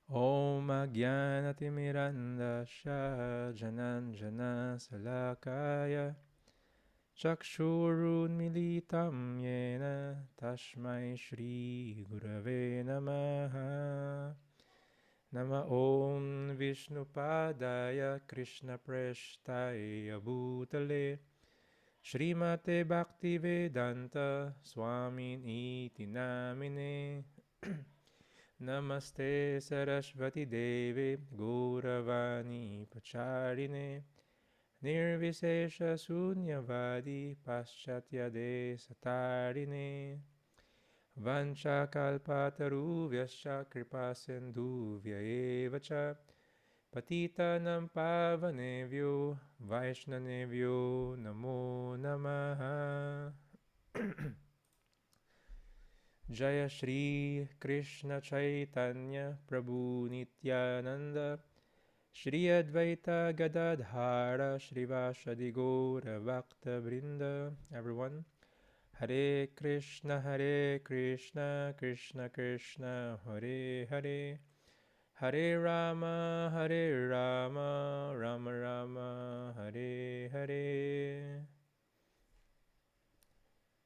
Om Ajnanatimirandasya Jananjana Salakaya Chakshurunmilitam Yena Tashmai Shri Gurave Namaha Nama Om Vishnupadaya Krishna Preshtaya Bhutale Srimate Bhaktivedanta Swamin Iti Namine Namaste Sarasvati Devi Gauravani Pacharine Nirvisesha Sunyavadi Paschatya Desatarine Vancha Kalpataruvyascha Kripa Sindhuvya Eva Cha Patitanam Pavanevyo Vaishnavevyo Namo Namaha Jaya Shri Krishna Chaitanya Prabhu Nityananda Shri Advaita Gadadhara Shrivashadi Gaura Bhakta Vrinda. Everyone, Hare Krishna, Krishna Krishna, Hare Hare, Hare Rama, Rama Rama, Hare Hare.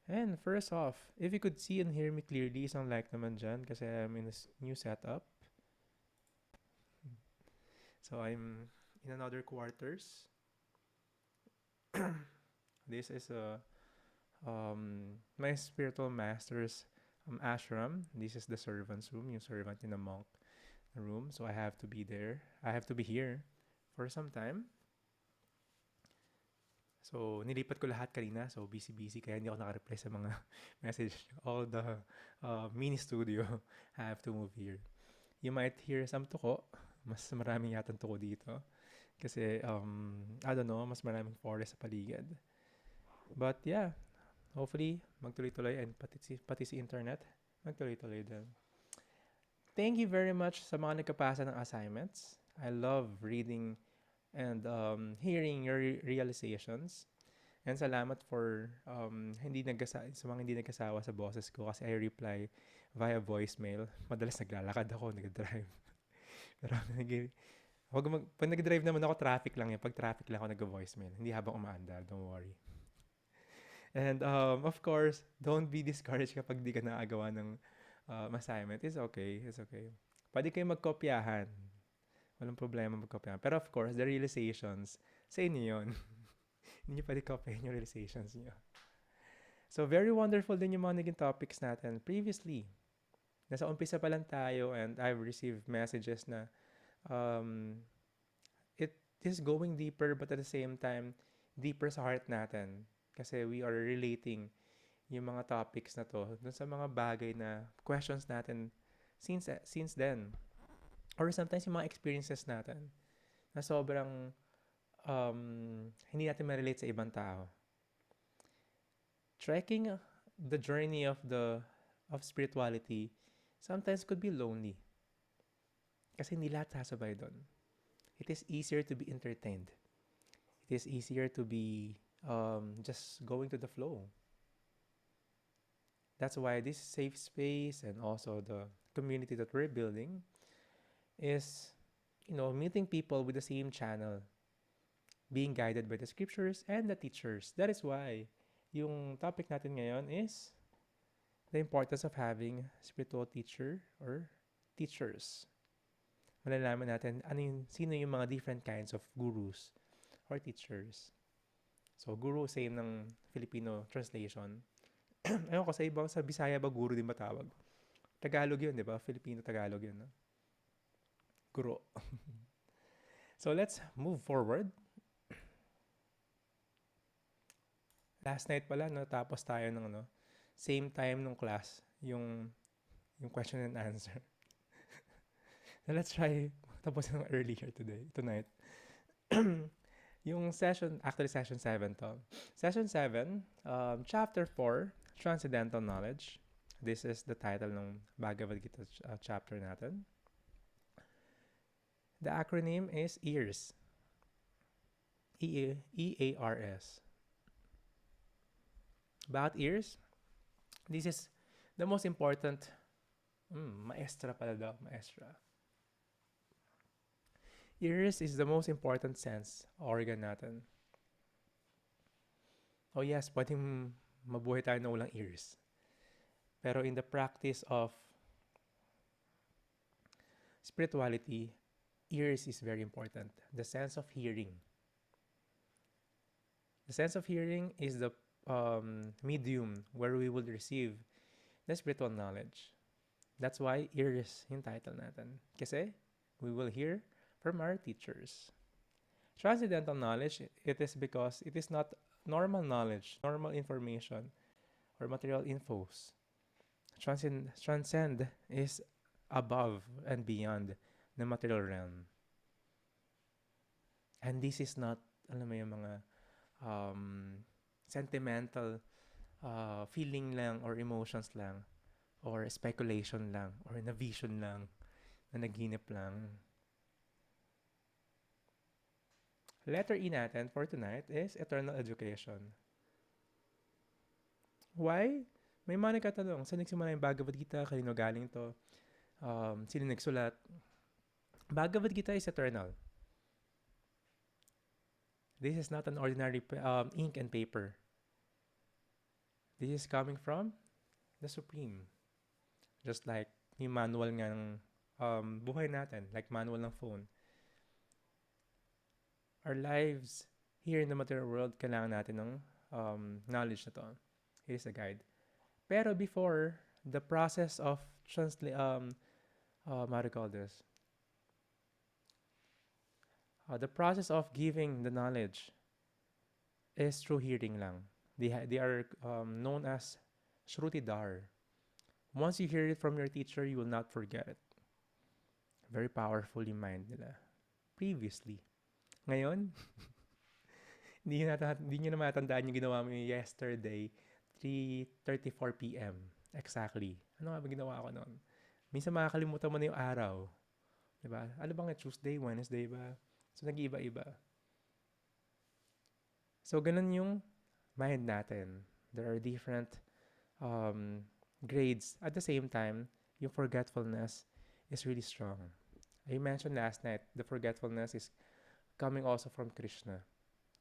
And first off, if you could see and hear me clearly, sound like naman dyan kasi I'm in a new setup. So I'm in another quarters. This is my spiritual master's ashram. This is the servant's room, yung servant in a monk room. So I have to be there. I have to be here for some time. So, nilipat ko lahat kanina. So, busy-busy. Kaya hindi ako nakareply sa mga message. All the mini studio, I have to move here. You might hear some tuko. Mas maraming yatang tuko dito. Kasi, I don't know, mas maraming forest sa paligid. But yeah, hopefully, magtuloy-tuloy and pati si internet, magtuloy-tuloy din. Thank you very much sa mga nagkapasa ng assignments. I love reading and hearing your realizations. And salamat for sa mga hindi nagkasawa sa boses ko kasi I reply via voicemail. Madalas naglalakad ako, nag-drive. Pero pag nag-drive naman ako, traffic lang yan. Pag traffic lang ako, nag-voicemail. Hindi habang umaandar, don't worry. And of course, don't be discouraged kapag di ka nakagawa ng assignment. It's okay, it's okay. Pwede kayo magkopyahan. Walang problema magkopyahan. Pero of course, the realizations, sa inyo yun. Hindi nyo pwede kopyahin yung realizations nyo. So, very wonderful din yung mga naging topics natin previously. Nasa umpisa pa lang tayo and I've received messages na um, it is going deeper but at the same time, deeper sa heart natin. Kasi we are relating yung mga topics na to dun sa mga bagay na questions natin since then. Or sometimes yung mga experiences natin na sobrang hindi natin ma-relate sa ibang tao. Trekking the journey of spirituality sometimes could be lonely. Kasi hindi lahat sasabay doon. It is easier to be entertained. It is easier to be just going to the flow. That's why this safe space and also the community that we're building is, meeting people with the same channel, being guided by the scriptures and the teachers. That is why yung topic natin ngayon is the importance of having spiritual teacher or teachers. Malalaman natin sino yung mga different kinds of gurus or teachers. So, guru, same ng Filipino translation. Ayun ko, sa Bisaya ba guru din ba tawag? Tagalog yun, di ba? Filipino-Tagalog yun. No? Guru. So, let's move forward. Last night pala, natapos tayo ng same time nung class, yung question and answer. So, let's try tapusin earlier tonight. Yung session 7 to. Session 7, chapter 4, Transcendental Knowledge. This is the title ng Bhagavad Gita chapter natin. The acronym is EARS. EARS. About EARS, this is the most important, maestra pala daw, maestra. Ears is the most important sense organ natin. Oh yes, pwedeng mabuhay tayo na walang ears. Pero in the practice of spirituality, ears is very important. The sense of hearing. The sense of hearing is the medium where we will receive the spiritual knowledge. That's why ears yung title natin. Kasi we will hear from our teachers. Transcendental knowledge, it is because it is not normal knowledge, normal information, or material infos. Transcend is above and beyond the material realm. And this is not, alam mo yung mga sentimental feeling lang or emotions lang or speculation lang or na vision lang na naghinip lang. Letter E natin for tonight is eternal education. Why? May mga nagkatanong, saan nagsimula yung Bhagavad Gita? Kanino galing to? Sino nagsulat? Bhagavad Gita is eternal. This is not an ordinary ink and paper. This is coming from the Supreme. Just like yung manual ng buhay natin, like manual ng phone. Our lives here in the material world, kailangan natin ng knowledge na to. It is a guide. Pero before, the process of how do you call this? The process of giving the knowledge is through hearing lang. They are known as Shrutidhar. Once you hear it from your teacher, you will not forget it. Very powerful yung mind nila. Previously. Ngayon, hindi nyo na matandaan yung ginawa mo yung yesterday, 3:34 p.m. Exactly. Ano nga ba ginawa ko noon? Minsan makakalimutan mo na yung araw. Diba? Ano bang Tuesday, Wednesday ba? So, nag-iiba-iba. So, ganun yung mind natin. There are different grades. At the same time, yung forgetfulness is really strong. I mentioned last night, the forgetfulness is coming also from Krishna.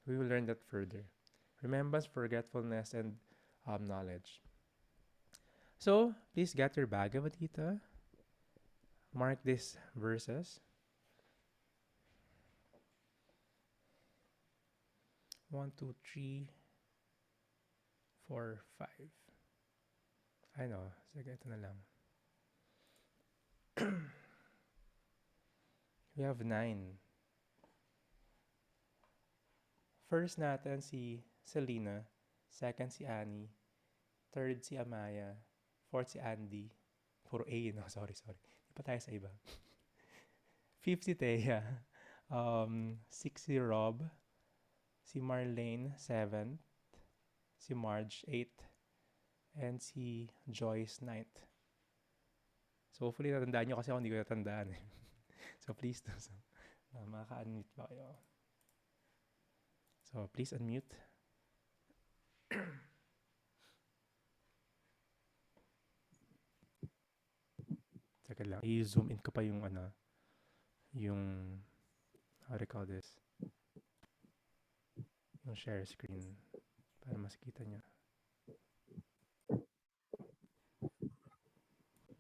We will learn that further. Remembrance, forgetfulness, and knowledge. So, please get your Bhagavad Gita. Mark these verses. 1, 2, 3, 4, 5. I know. Sige, ito na lang. We have 9. First natin si Selena. Second si Annie. Third si Amaya. Fourth si Andy. Puro A, no? Sorry. Di pa tayo sa iba. Fifth si Thea. Sixth si Rob. Si Marlene, 7th. Si Marge, 8th. And si Joyce, 9th. So, hopefully, natandaan nyo kasi ako hindi ko natandaan. So, please do so. Maka-unmute ba kayo? So, please unmute. Teka lang. I-zoom in ko pa yung yung how do you call this? Yung share screen para mas kita nyo.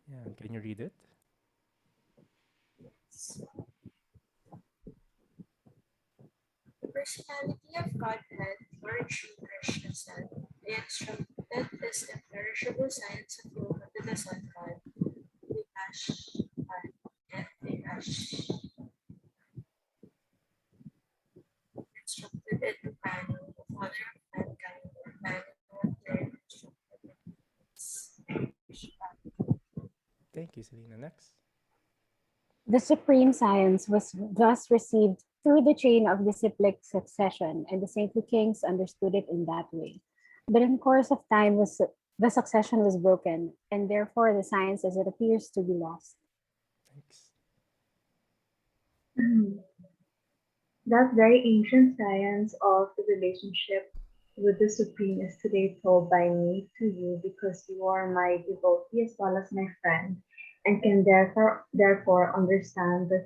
Yan. Can you read it? The personality of Godhead, Lord Sri Krishna said, I instructed this imperishable science of yoga to the sun god, Vinash and Vinash. Instructed it to Manu, the father of mankind, or Manu in turn instructed it. Thank you, Selena. Next. The supreme science was thus received through the chain of disciplic succession, and the saintly kings understood it in that way. But in course of time, the succession was broken, and therefore the science as it appears to be lost. Thanks. That very ancient science of the relationship with the Supreme is today told by me to you because you are my devotee as well as my friend, and can therefore understand the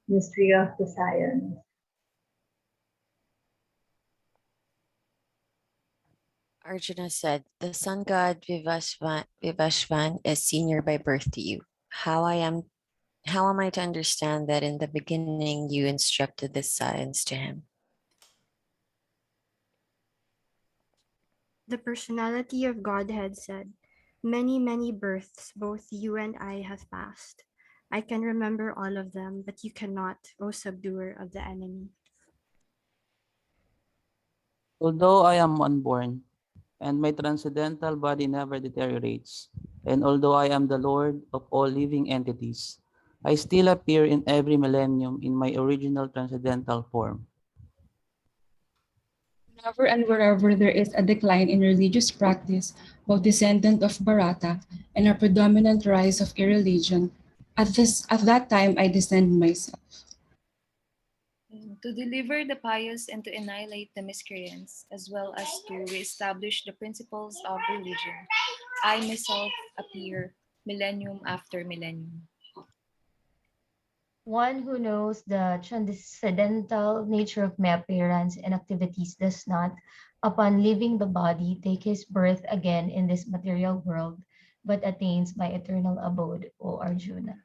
mystery of the science. Arjuna said, "The sun god Vivashvan is senior by birth to you. How am I to understand that in the beginning you instructed this science to him?" The personality of Godhead said, "Many, many births both you and I have passed. I can remember all of them, but you cannot, O subduer of the enemy." Although I am unborn, and my transcendental body never deteriorates, and although I am the Lord of all living entities, I still appear in every millennium in my original transcendental form. Whenever and wherever there is a decline in religious practice, both descendant of Bharata and a predominant rise of irreligion, at that time I descend myself. To deliver the pious and to annihilate the miscreants, as well as to reestablish the principles of religion, I myself appear millennium after millennium. One who knows the transcendental nature of my appearance and activities does not, upon leaving the body, take his birth again in this material world, but attains my eternal abode, O Arjuna.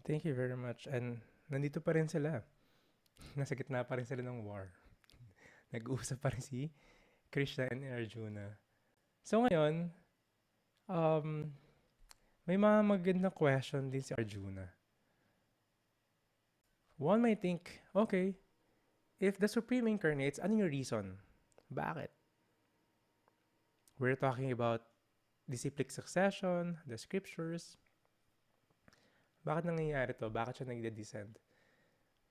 Thank you very much. And nandito pa rin sila. Nasa gitna pa rin sila ng war. Nag-uusap pa rin si Krishna and Arjuna. So ngayon, um, may mga magandang question din si Arjuna. One might think, okay, if the Supreme incarnates, ano yung reason? Bakit? We're talking about disciplic succession, the scriptures. Bakit nangyayari to? Bakit siya nagde-descend?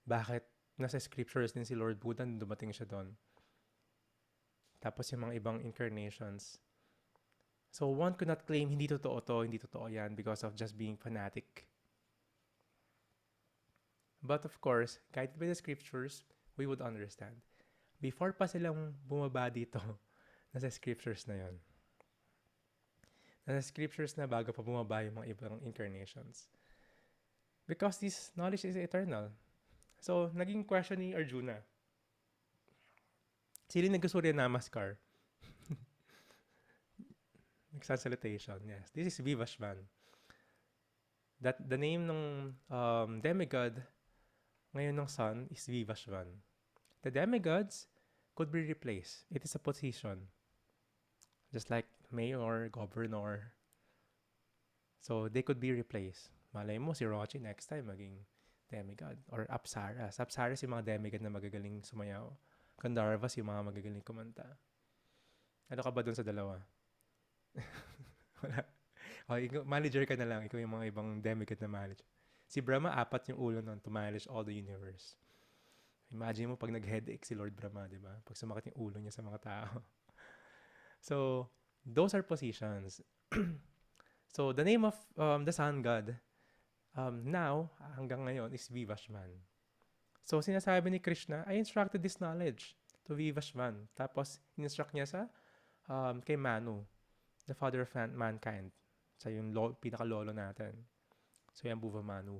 Bakit nasa scriptures din si Lord Buddha nung dumating siya doon? Tapos yung mga ibang incarnations. So one could not claim hindi totoo to, hindi totoo yan because of just being fanatic. But of course, guided by the scriptures, we would understand. Before pa silang bumaba dito, nasa scriptures na yon. Nasa scriptures na bago pa bumaba yung mga ibang incarnations. Because this knowledge is eternal. So, naging question ni Arjuna. Sili nagkasurya namaskar. Salutation, yes. This is Vivashvan. That the name ng demigod ngayon ng sun is Vivashvan. The demigods could be replaced. It is a position. Just like mayor, governor. So, they could be replaced. Malay mo, si Rochi next time maging demigod. Or Apsaras. Apsaras yung mga demigod na magagaling sumayaw. Gandharvas yung mga magagaling kumanta. Ano ka ba dun sa dalawa? Wala. Okay, manager ka na lang. Ikaw yung mga ibang demigod na manager. Si Brahma, 4 yung ulo nun to manage all the universe. Imagine mo pag nag-headache si Lord Brahma, di ba? Pag sumakit yung ulo niya sa mga tao. So, those are positions. So, the name of the sun god now, hanggang ngayon, is Vivashvan. So, sinasabi ni Krishna, I instructed this knowledge to Vivashvan. Tapos, in-instruct niya sa kay Manu, the father of mankind. Sa yung pinaka-lolo natin. So, yan Buva Manu.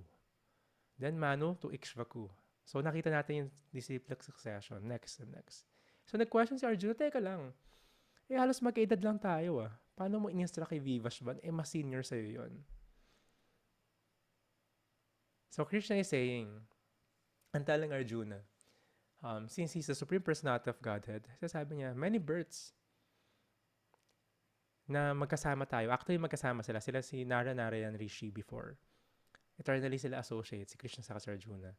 Then, Manu to Ikshvaku. So, nakita natin yung disciplic succession. Next and next. So, nag-question si Arjuna, teka lang. Halos magkaedad lang tayo ah. Paano mo in-instruct kay Vivashvan? Mas senior sa'yo yun. So, Krishna is saying, ang talang Arjuna, since he's the Supreme Personality of Godhead, sasabi niya, many births na magkasama tayo. Actually, magkasama sila. Sila si Nara Narayan Rishi before. Eternally sila associates, si Krishna sa si Arjuna.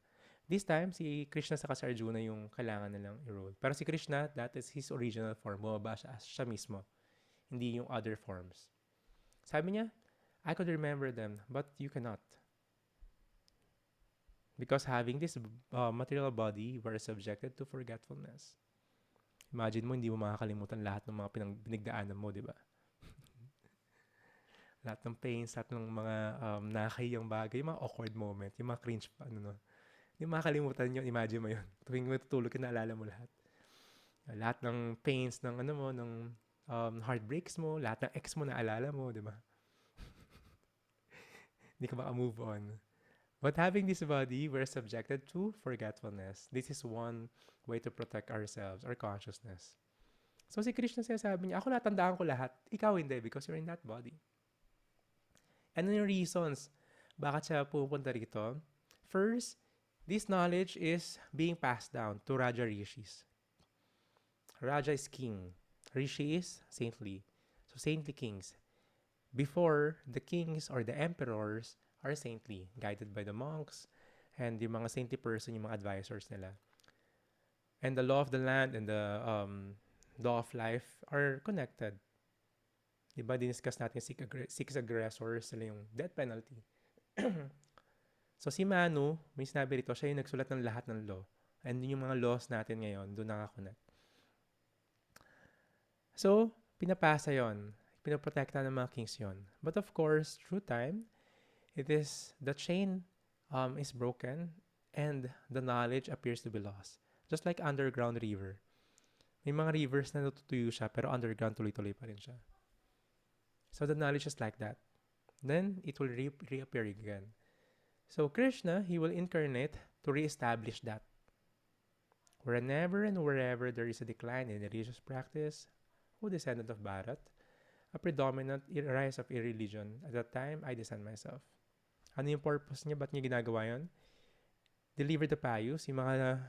This time, si Krishna sa si Arjuna yung kailangan nilang i-roll. Pero si Krishna, that is his original form. Bumaba siya mismo. Hindi yung other forms. Sabi niya, I could remember them, but you cannot. Because having this material body, we're subjected to forgetfulness. Imagine mo, hindi mo makakalimutan lahat ng mga pinagdaanan mo, di ba? Lahat ng pains, lahat ng mga nakakahiyang bagay, yung mga awkward moment, yung mga cringe, hindi mo makakalimutan yun, imagine mo yun. Tuwing matutulog ka, naalala mo lahat. Lahat ng pains, ng ng heartbreaks mo, lahat ng ex mo, naalala mo, di ba? Hindi ka maka-move on. But having this body, we're subjected to forgetfulness. This is one way to protect ourselves, our consciousness. So si Krishna sinasabi niya, ako natandaan ko lahat, ikaw hindi because you're in that body. Ano yung reasons bakit siya pupunta rito? First, this knowledge is being passed down to Raja Rishis. Raja is king. Rishi is saintly. So saintly kings. Before, the kings or the emperors are saintly, guided by the monks, and yung mga saintly person, yung mga advisors nila. And the law of the land and the law of life are connected. Diba, diniscuss natin six aggressors, sila yung death penalty. So si Manu, may sinabi rito, siya yung nagsulat ng lahat ng law. And yung mga laws natin ngayon, doon nakakonect. So, pinapasa yon, pinoprotekta ng mga kings yon. But of course, through time, the chain is broken and the knowledge appears to be lost. Just like underground river. May mga rivers na natutuyo siya, pero underground tuloy-tuloy pa rin siya. So the knowledge is like that. Then, it will reappear again. So Krishna, he will incarnate to reestablish that. Whenever and wherever there is a decline in religious practice, who descendant of Bharat, a predominant rise of irreligion, at that time, I descend myself. Ano yung purpose niya? Ba't niya ginagawa yun? Deliver the payus, yung mga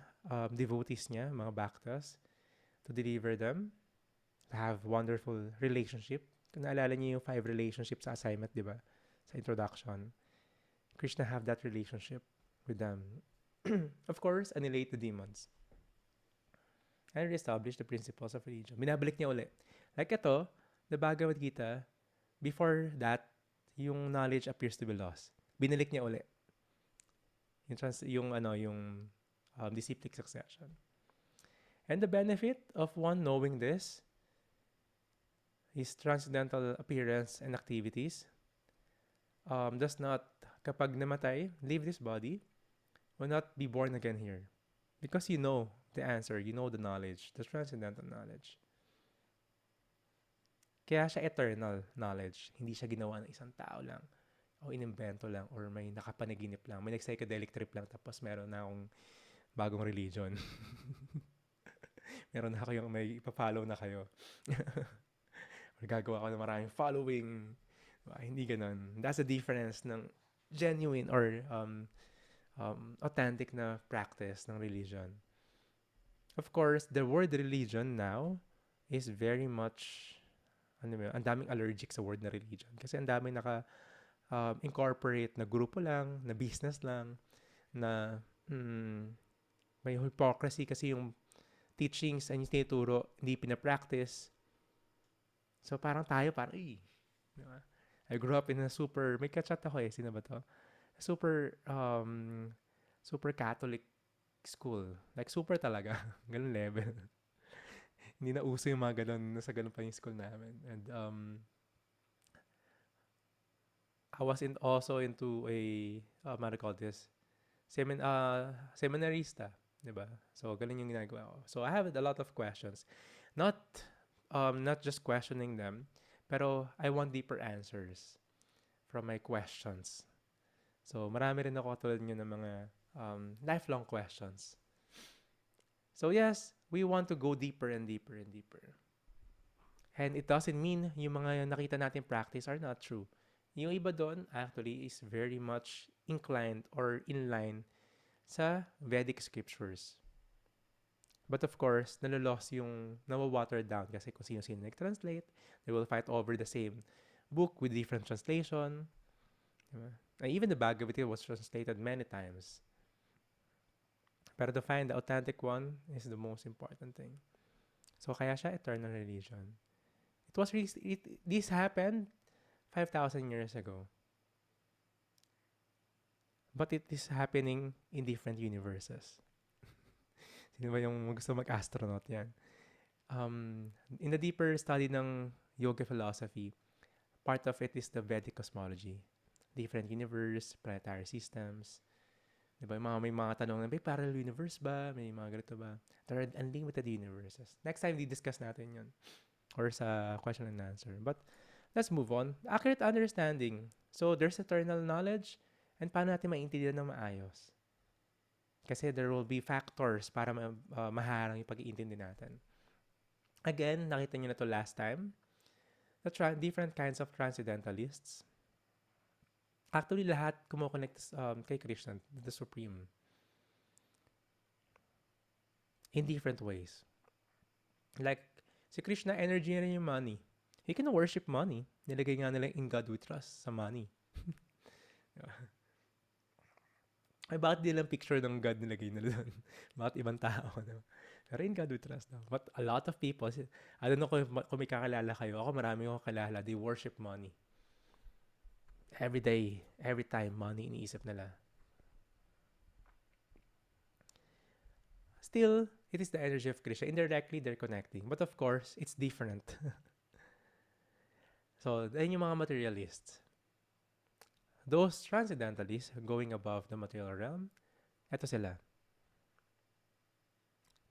devotees niya, mga bhaktas, to deliver them, to have wonderful relationship. Kung naalala niyo yung 5 relationships sa assignment, di ba? Sa introduction. Krishna have that relationship with them. Of course, annihilate the demons. And reestablish the principles of religion. Binabalik niya uli. Like ito, the Bhagavad Gita, before that, yung knowledge appears to be lost. Binalik niya uli. Yung disciplic succession. And the benefit of one knowing this, his transcendental appearance and activities, does not, kapag namatay, leave this body, will not be born again here. Because you know the answer, you know the knowledge, the transcendental knowledge. Kaya siya eternal knowledge. Hindi siya ginawa ng isang tao lang, o inimbento lang, or may nakapanaginip lang, may nag-psychedelic trip lang, tapos meron na akong bagong religion. Meron na kayong may ipa-follow na kayo. Or gagawa ko ng maraming following. Hindi ganun. That's the difference ng genuine or authentic na practice ng religion. Of course, the word religion now is very much, ang daming allergic sa word na religion. Kasi ang daming incorporate na grupo lang, na business lang, na may hypocrisy kasi yung teachings and yung tinuturo, hindi pinapractice. So parang diba? I grew up in a may kachat ako sino ba to? Super Catholic school. Like super talaga. Ganun level. Hindi na uso yung mga ganun, nasa ganun pa yung school namin. And I was also into a, what do you call this? Seminarista. Diba? So, ganun yung ginagawa ko. So, I have a lot of questions. Not just questioning them, pero I want deeper answers from my questions. So, marami rin ako tulad nyo ng mga lifelong questions. So, yes, we want to go deeper and deeper and deeper. And it doesn't mean yung mga nakita natin practice are not true. Yung iba doon, actually, is very much inclined or in line sa Vedic scriptures. But of course, nawawater down kasi kung sino-sino nag-translate, they will fight over the same book with different translation. Diba? And even the Bhagavad Gita was translated many times. Pero to find the authentic one is the most important thing. So kaya siya eternal religion. This happened 5,000 years ago. But it is happening in different universes. Sino ba yung gusto mag-astronaut yan? In the deeper study ng yoga philosophy, part of it is the Vedic cosmology. Different universe, planetary systems. Diba? May mga tanong na, may parallel universe ba? May mga ganito ba? There are unlimited universes. Next time, di-discuss natin yun. Or sa question and answer. But let's move on. Accurate understanding. So, there's eternal knowledge And paano natin maintindihan ng maayos? Kasi there will be factors para maharang yung pag-iintindi natin. Again, nakita niyo na to last time. The different kinds of transcendentalists. Actually, lahat kumoconnect kay Krishna, the Supreme. In different ways. Like, si Krishna, energy na rin yung money. He can worship money. Nilagay nga nila in God we trust sa money. Ay, bakit di lang picture ng God nilagay nila doon? Bakit ibang tao? No? Pero in God we trust. No? But a lot of people, I don't know kung may kakilala kayo. Ako marami akong kakilala. They worship money. Every day, every time, money iniisip nila. Still, it is the energy of Krishna. Indirectly, they're connecting. But of course, it's different. So, then yung mga materialists. Those transcendentalists going above the material realm, eto sila.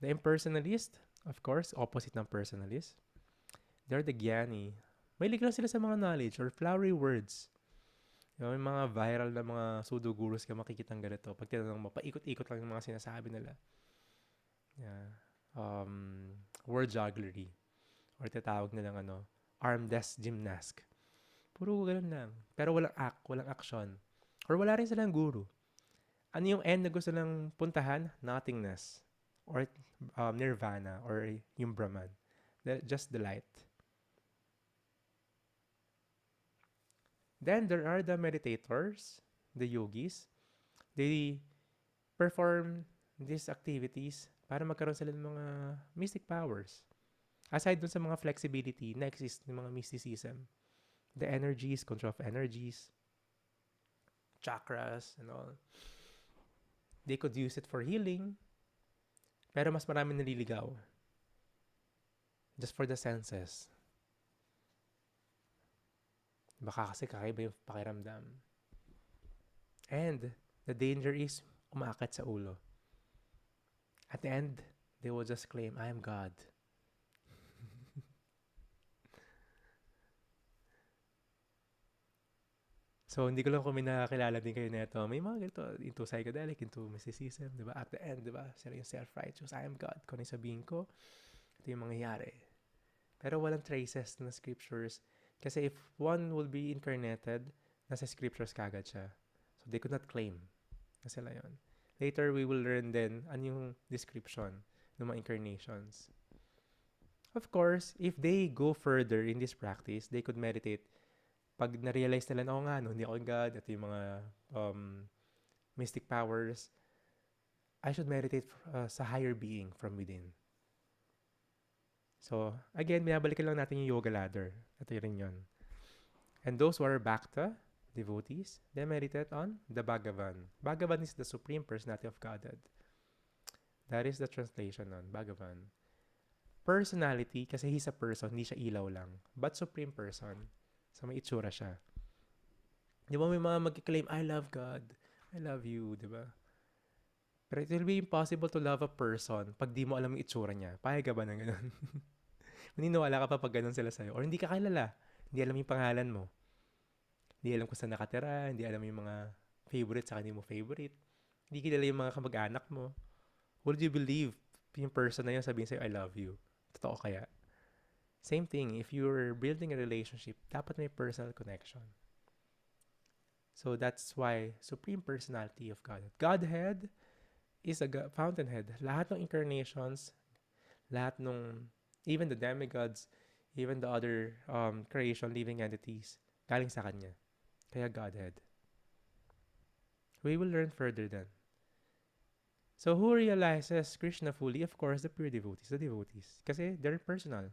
The impersonalist, of course, opposite ng personalist. They're the gyani. Mahilig lang sila sa mga knowledge or flowery words. May mga viral na mga pseudo-gurus ka makikitang ganito. Pag tinanong mo, paikot-ikot lang yung mga sinasabi nila. Yeah. Word jugglery. Or tatawag nilang arm-desk gymnast. Puro ganun lang. Pero walang walang action. Or wala rin silang guru. Ano yung end na gusto lang puntahan? Nothingness. Or nirvana. Or yung Brahman. Just the light. Then there are the meditators, the yogis. They perform these activities para magkaroon sila ng mga mystic powers. Aside dun sa mga flexibility na exist ng mga mysticism. The energies, control of energies, chakras, and all. They could use it for healing. Pero mas marami naliligaw. Just for the senses. Baka kasi kakaiba yung pakiramdam. And the danger is umaakit sa ulo. At the end, they will just claim, I am God. So, hindi ko lang kung may nakakilala din kayo neto. May mga ganito, into psychedelic, into mysticism, di ba? At the end, di ba? Sila yung self-righteous, I am God. Kung ano yung sabihin ko, ito yung mangyayari. Pero walang traces na scriptures. Kasi if one will be incarnated, nasa scriptures kagad siya. So, they could not claim na sila yun. Later, we will learn then ano yung description ng mga incarnations. Of course, if they go further in this practice, they could meditate. Pag na-realize nila na, nga, hindi ako God, ito yung mga mystic powers, I should meditate sa higher being from within. So, again, binabalikan lang natin yung yoga ladder. Ito rin yun. And those who are Bhakta, devotees, they meditate on the Bhagavan. Bhagavan is the Supreme Personality of Godhead. That is the translation on Bhagavan. Personality, kasi he's a person, hindi siya ilaw lang. But Supreme Person. So, may itsura siya. Di ba may mga mag-claim, I love God. I love you, di ba? Pero it will be impossible to love a person pag di mo alam yung itsura niya. Payag ka ba ng ganun? Maniniwala ka pa pag ganun sila sa'yo. Or hindi ka kilala. Hindi alam yung pangalan mo. Hindi alam kung saan nakatira. Hindi alam yung mga favorite sa hindi mo favorite. Hindi kilala yung mga kamag-anak mo. Would you believe yung person na yun sabihin sa'yo, I love you? Totoo kaya? Same thing, if you're building a relationship, dapat may personal connection. So that's why Supreme Personality of Godhead. Godhead is a fountainhead. Lahat ng incarnations, lahat ng, even the demigods, even the other creation, living entities, galing sa Kanya. Kaya Godhead. We will learn further then. So who realizes Krishna fully? Of course, the pure devotees, the devotees. Kasi they're personal.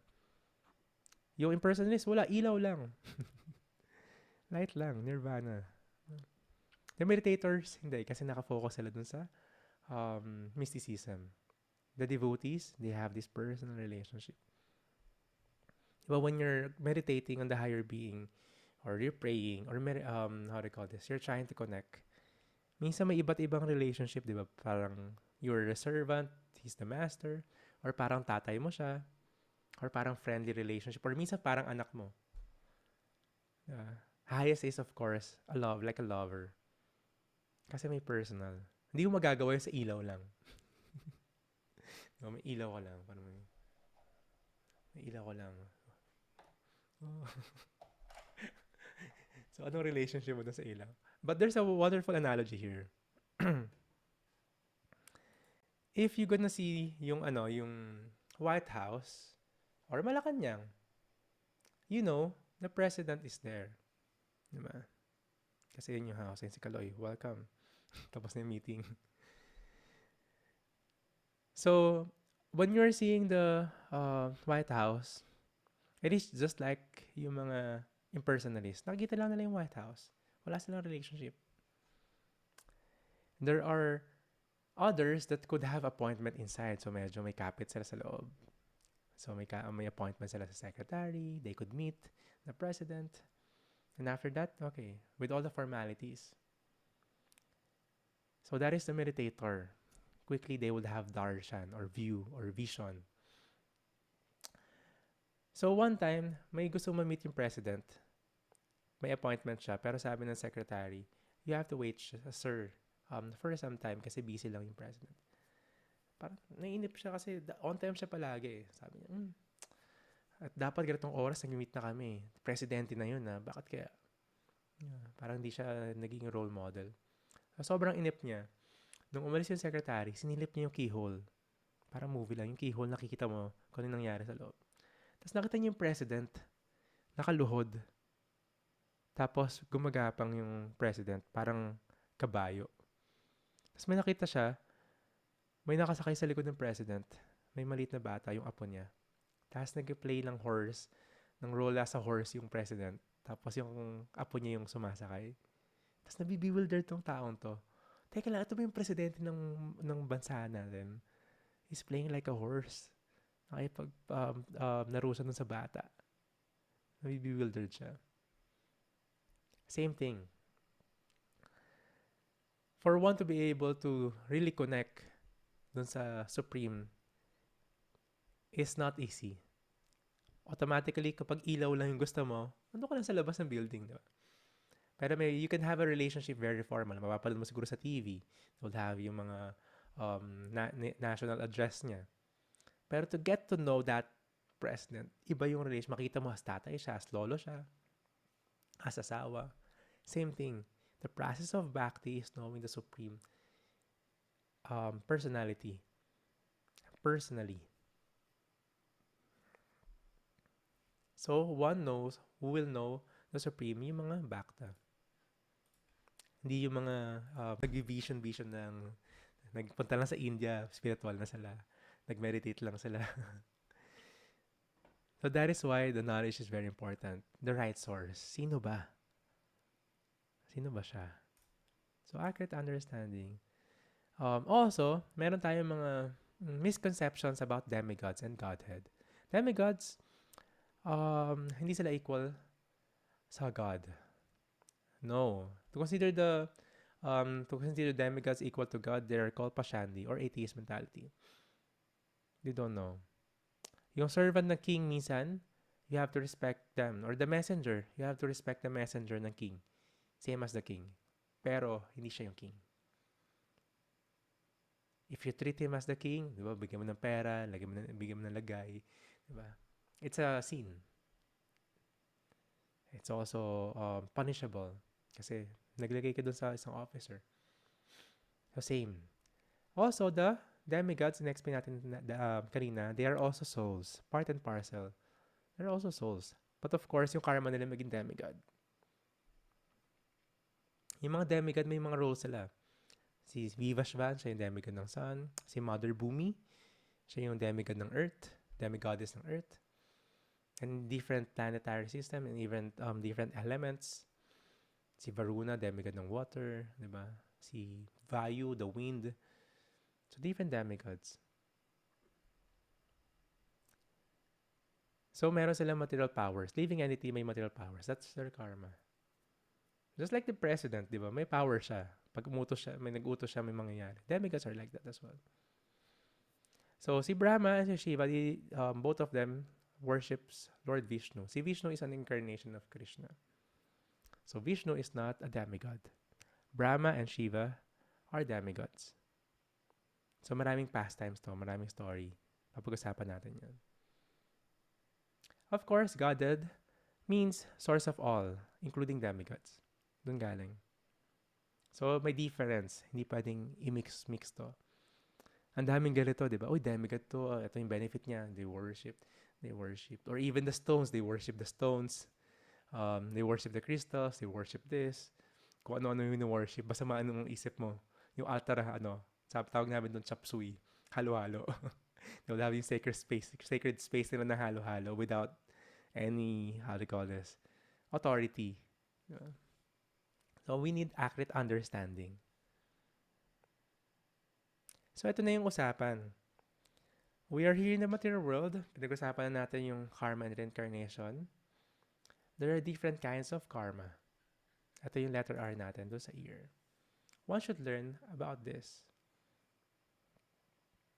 Yung impersonalist, wala, ilaw lang. Light lang, nirvana. The meditators, hindi, kasi nakafocus sila dun sa mysticism. The devotees, they have this personal relationship. But when you're meditating on the higher being, or you're praying, or how do you call this? You're trying to connect. Minsan may iba't ibang relationship, di ba? Parang you're a servant, he's the master, or parang tatay mo siya, or parang friendly relationship, or minsan parang anak mo. Highest is, of course, a love, like a lover. Kasi may personal. Hindi mo magagawa yun sa ilaw lang. No, may ilaw ka lang. Parang may ilaw ka lang. Oh. So, anong relationship mo dun sa ilaw? But there's a wonderful analogy here. If you're gonna see yung White House or Malacanang, you know, the president is there. Diba? Kasi yun yung house. Ayun si Kaloy, welcome. Tapos na yung meeting. So, when you're seeing the White House, it is just like yung mga impersonalists. Nakikita lang nila yung White House. Wala silang relationship. There are others that could have appointment inside. So, medyo may kapit sila sa loob. So, may appointment sila sa secretary. They could meet the president. And after that, okay, with all the formalities. So, that is the meditator. Quickly, they would have darshan or view or vision. So, one time, may gusto ma-meet yung president. May appointment siya. Pero sabi ng secretary, you have to wait, sir, for some time kasi busy lang yung president. Parang naiinip siya kasi on time siya palagi. Sabi niya, at dapat ganitong oras nag-meet na kami. Presidente na yun bakit kaya? Parang hindi siya naging role model. Sobrang inip niya. Nung umalis yung secretary, sinilip niya yung keyhole. Parang movie lang. Yung keyhole, nakikita mo kung ano nangyari sa loob. Tapos nakita niya yung president, nakaluhod. Tapos gumagapang yung president, parang kabayo. Tapos may nakita siya, may nakasakay sa likod ng president. May maliit na bata, yung apo niya. Tapos nag-play ng horse, ng rola sa horse yung president. Tapos yung apo niya yung sumasakay. Tapos nabibewilder tong taong to. Teka lang, ito ba yung presidente ng bansa natin? He's playing like a horse. Nakipag narusan dun sa bata. Nabibewildered siya. Same thing. For one to be able to really connect dun sa Supreme is not easy. Automatically, kapag ilaw lang yung gusto mo, nandun ka lang sa labas ng building, diba? Pero you can have a relationship very formal. Mapapanood mo siguro sa TV. You'll have yung mga national address niya. Pero to get to know that president, iba yung relation. Makita mo, as tatay siya, as lolo siya, as asawa. Same thing. The process of bhakti is knowing the Supreme personality. Personally. So, one knows who will know the Supreme, yung mga bhakta. Hindi yung mga nag-vision ng nagpunta lang sa India, spiritual na sila. Nag-meditate lang sila. So, that is why the knowledge is very important. The right source. Sino ba? Sino ba siya? So, accurate understanding. Also, meron tayong mga misconceptions about demigods and Godhead. Demigods, hindi sila equal sa God. No. To consider demigods equal to God, they are called Pashandi or atheist mentality. They don't know. Yung servant ng king minsan, you have to respect them. Or the messenger, you have to respect the messenger ng king. Same as the king. Pero, hindi siya yung king. If you treat him as the king, di ba, bigyan mo ng pera, bigyan mo ng lagay, di ba? It's a sin. It's also punishable. Kasi, naglagay ka dun sa isang officer. So, same. Also, the demigods, in-explain natin kanina, they are also souls. Part and parcel. They're also souls. But of course, yung karma nila maging demigod. Yung mga demigod, may mga roles sila. Si Vivashvan, siya yung demigod ng sun. Si Mother Bhumi, siya yung demigod ng earth. Demigoddess ng earth. And different planetary system and even different elements. Si Varuna, demigod ng water. Diba? Si Vayu, the wind. So, different demigods. So, meron silang material powers. Living entity may material powers. That's their karma. Just like the president, di ba? May power siya. Pag umutos siya, may nag-utos siya, may mangyayari. Demigods are like that as well. So, si Brahma and si Shiva, both of them worships Lord Vishnu. Si Vishnu is an incarnation of Krishna. So, Vishnu is not a demigod. Brahma and Shiva are demigods. So maraming pastimes to, maraming story. Papag-usapan natin yan. Of course, Godhead means source of all, including demigods. Doon galing. So may difference. Hindi pwedeng i-mix to. Ang daming ganito, di ba? Uy, demigod to. Ito yung benefit niya. They worship. Or even the stones, they worship the stones. They worship the crystals. They worship this. Kung ano-ano yung worship. Basta maano ang isip mo. Yung altar, tawag namin doon, chop suey. Halo-halo. They'll have yung sacred space nila na halo-halo without any, how do you call this, authority. Yeah. So we need accurate understanding. So ito na yung usapan. We are here in the material world. Pinag-usapan na natin yung karma and reincarnation. There are different kinds of karma. Ito yung letter R natin doon sa ear. One should learn about this.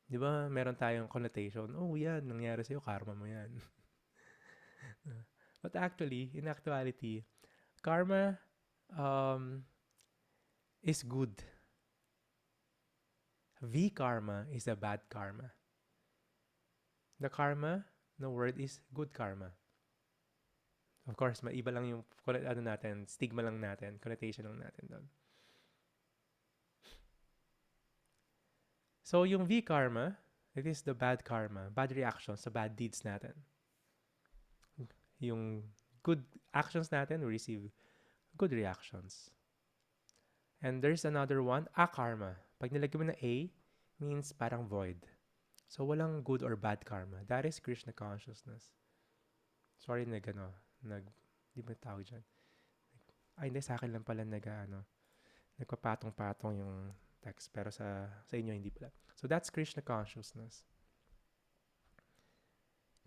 Di ba, meron tayong connotation, oh yan, nangyari sa'yo, karma mo yan. But actually, in actuality, karma is good. V-karma is a bad karma. The karma, the word is good karma. Of course, maiba lang yung stigma lang natin, connotation lang natin doon. So, yung V-karma, it is the bad karma, bad reactions sa bad deeds natin. Yung good actions natin, we receive good reactions. And there's another one, akarma. Pag nilagyan mo na A, means parang void. So, walang good or bad karma. That is Krishna consciousness. Sorry, di mo tawag dyan. Ay, hindi, sa akin lang pala nagpapatong-patong yung text, pero sa inyo hindi pala. So that's Krishna consciousness.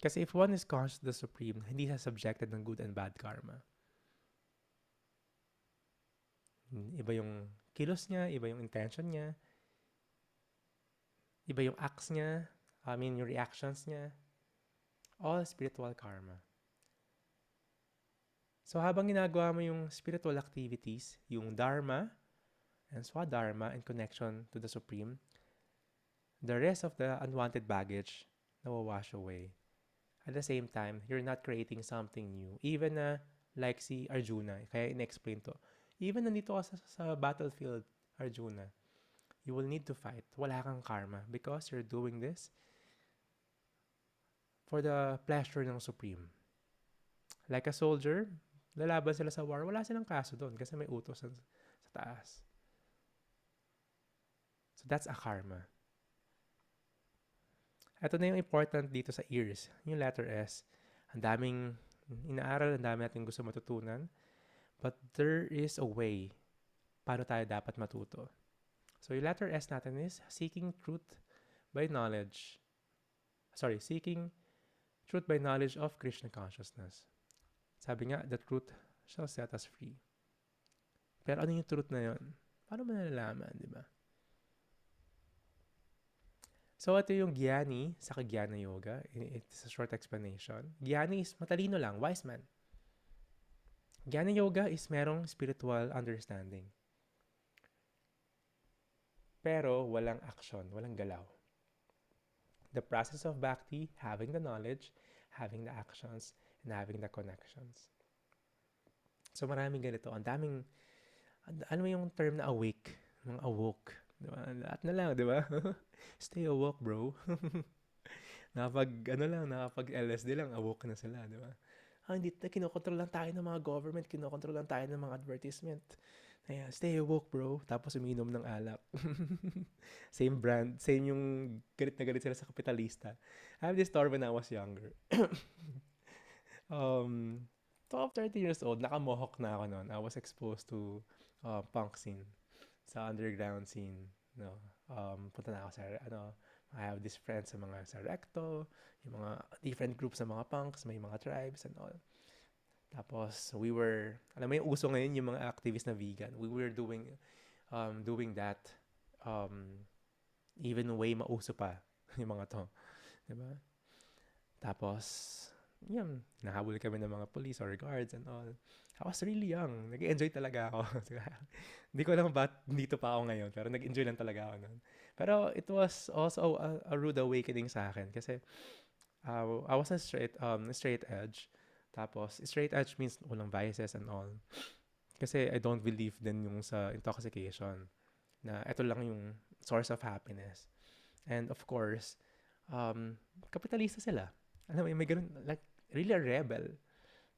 Kasi if one is conscious of the Supreme, hindi siya subjected ng good and bad karma. Iba yung kilos niya, iba yung intention niya, iba yung acts niya, yung reactions niya. All spiritual karma. So habang ginagawa mo yung spiritual activities, yung dharma, and swadharma in connection to the Supreme, the rest of the unwanted baggage nawawash away. At the same time, you're not creating something new. Even like si Arjuna, kaya in-explain to. Even nandito ka sa battlefield, Arjuna, you will need to fight. Wala kang karma because you're doing this for the pleasure ng Supreme. Like a soldier, lalaban sila sa war, wala silang kaso doon kasi may utos sa taas. So that's a karma. Ito na yung important dito sa ears. Yung letter S. Ang daming inaaral, ang dami natin gusto matutunan. But there is a way paano tayo dapat matuto. So yung letter S natin is seeking truth by knowledge. Seeking truth by knowledge of Krishna consciousness. Sabi nga, the truth shall set us free. Pero ano yung truth na yun? Paano mo nalalaman, di ba? So, ito yung Gyani sa Jnana Yoga. It's a short explanation. Gyani is matalino lang, wise man. Jnana Yoga is merong spiritual understanding. Pero walang action, walang galaw. The process of bhakti, having the knowledge, having the actions, and having the connections. So, maraming ganito. Ang daming, ano yung term na awake? Mga awoke. Diba? Lahat na lang, di ba? Stay awoke, bro. nakapag LSD lang, awoke na sila, di ba? Hindi, kinokontrol lang tayo ng mga government, kinokontrol lang tayo ng mga advertisement. Kaya, stay awoke, bro. Tapos uminom ng alak. Same brand, same yung galit na galit sila sa kapitalista. I have this story when I was younger. 12, 13 years old, naka-mohawk na ako noon. I was exposed to punk scene. Sa underground scene, no. Punta na ako sa, I have these friends sa Recto, yung mga different groups sa mga punks, may mga tribes and all. Tapos, we were, alam mo yung uso ngayon, yung mga activists na vegan. We were doing that, even way mauso pa, yung mga to. Diba? Tapos, Yun, nahabol kami ng mga police or guards and all. I was really young. Nag-enjoy talaga ako. Hindi ko alam ba't dito pa ako ngayon, pero nag-enjoy lang talaga ako noon. Pero it was also a rude awakening sa akin kasi I was a straight edge. Tapos, straight edge means walang biases and all. Kasi I don't believe din yung sa intoxication na ito lang yung source of happiness. And of course, kapitalista sila. Alam mo, may ganun, like, really a rebel.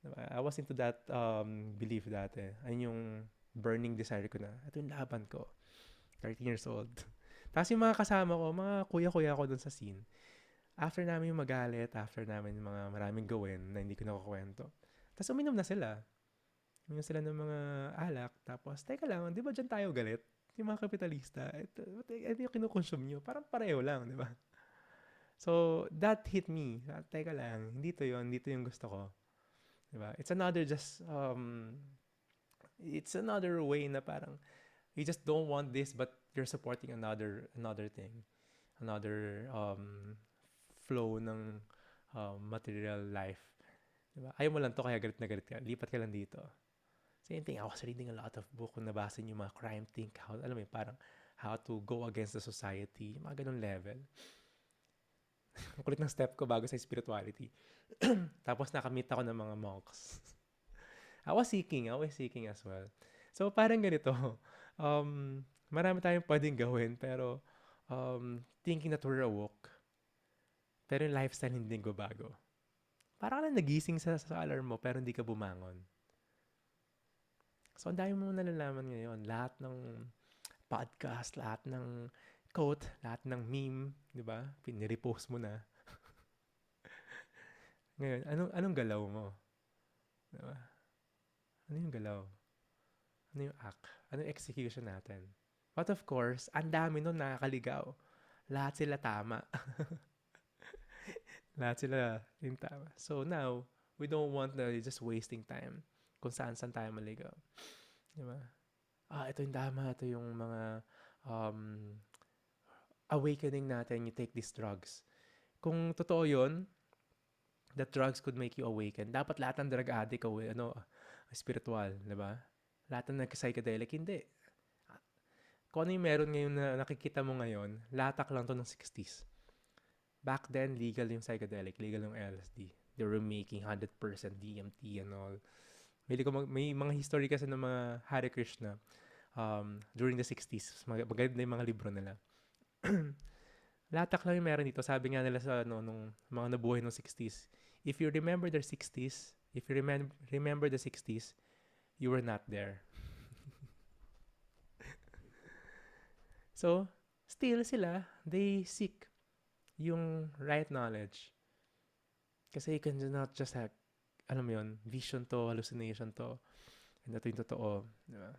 Diba? I was into that belief dati. Ayun yung burning desire ko na, ito yung laban ko. 13 years old. Tapos yung mga kasama ko, mga kuya-kuya ko dun sa scene. After namin yung magalit, after namin yung mga maraming gawin na hindi ko nakukwento. Tapos uminom na sila. Uminom sila ng mga alak. Tapos, teka lang, di ba dyan tayo galit? Yung mga kapitalista, ito yung kinukonsume nyo. Parang pareho lang, di ba? So, that hit me. Teka lang, hindi to yung gusto ko. Diba? It's another way na parang, you just don't want this, but you're supporting another thing. Another flow ng material life. Diba? Ayaw mo lang to, kaya galit na galit ka. Lipat ka lang dito. Same thing, I was reading a lot of book kung nabasa niyo yung mga crime think, alam mo parang how to go against the society, mga ganun level. Ang kulit ng step ko bago sa spirituality. Tapos nakamit ako ng mga monks. I was seeking as well. So parang ganito, marami tayong pwedeng gawin, pero thinking that we're awoke, pero yung lifestyle hindi bago. Parang ka lang nagising sa alarm mo, pero hindi ka bumangon. So ang dami mo nalalaman ngayon, lahat ng podcast, lahat ng quote, lahat ng meme, di ba? Pinirepost mo na. Ngayon, anong galaw mo? Di ba? Ano yung galaw? Ano yung act? Ano yung execution natin? But of course, ang dami nun nakakaligaw. Lahat sila tama. Lahat sila yung tama. So now, we don't want na just wasting time kung saan tayo maligaw. Di ba? Ito yung tama. Ito yung mga awakening natin, you take these drugs. Kung totoo yun, that drugs could make you awaken. Dapat lahat ng drug addict spiritual, di ba? Lahat ng nag-psychedelic, hindi. Kung ano yung meron ngayon na nakikita mo ngayon, latak lang to ng 60s. Back then, legal yung psychedelic, legal yung LSD. They were making 100% DMT and all. May mga history kasi ng mga Hare Krishna during the 60s. Maganda yung mga libro nila. Latak lang yung meron dito. Sabi nga nila sa nung mga nabuhay ng 60s. If you remember the 60s, remember the 60s, you were not there. So, still sila, they seek yung right knowledge. Kasi you can not just have, alam mo yun, vision to, hallucination to, and ito yung totoo. Diba?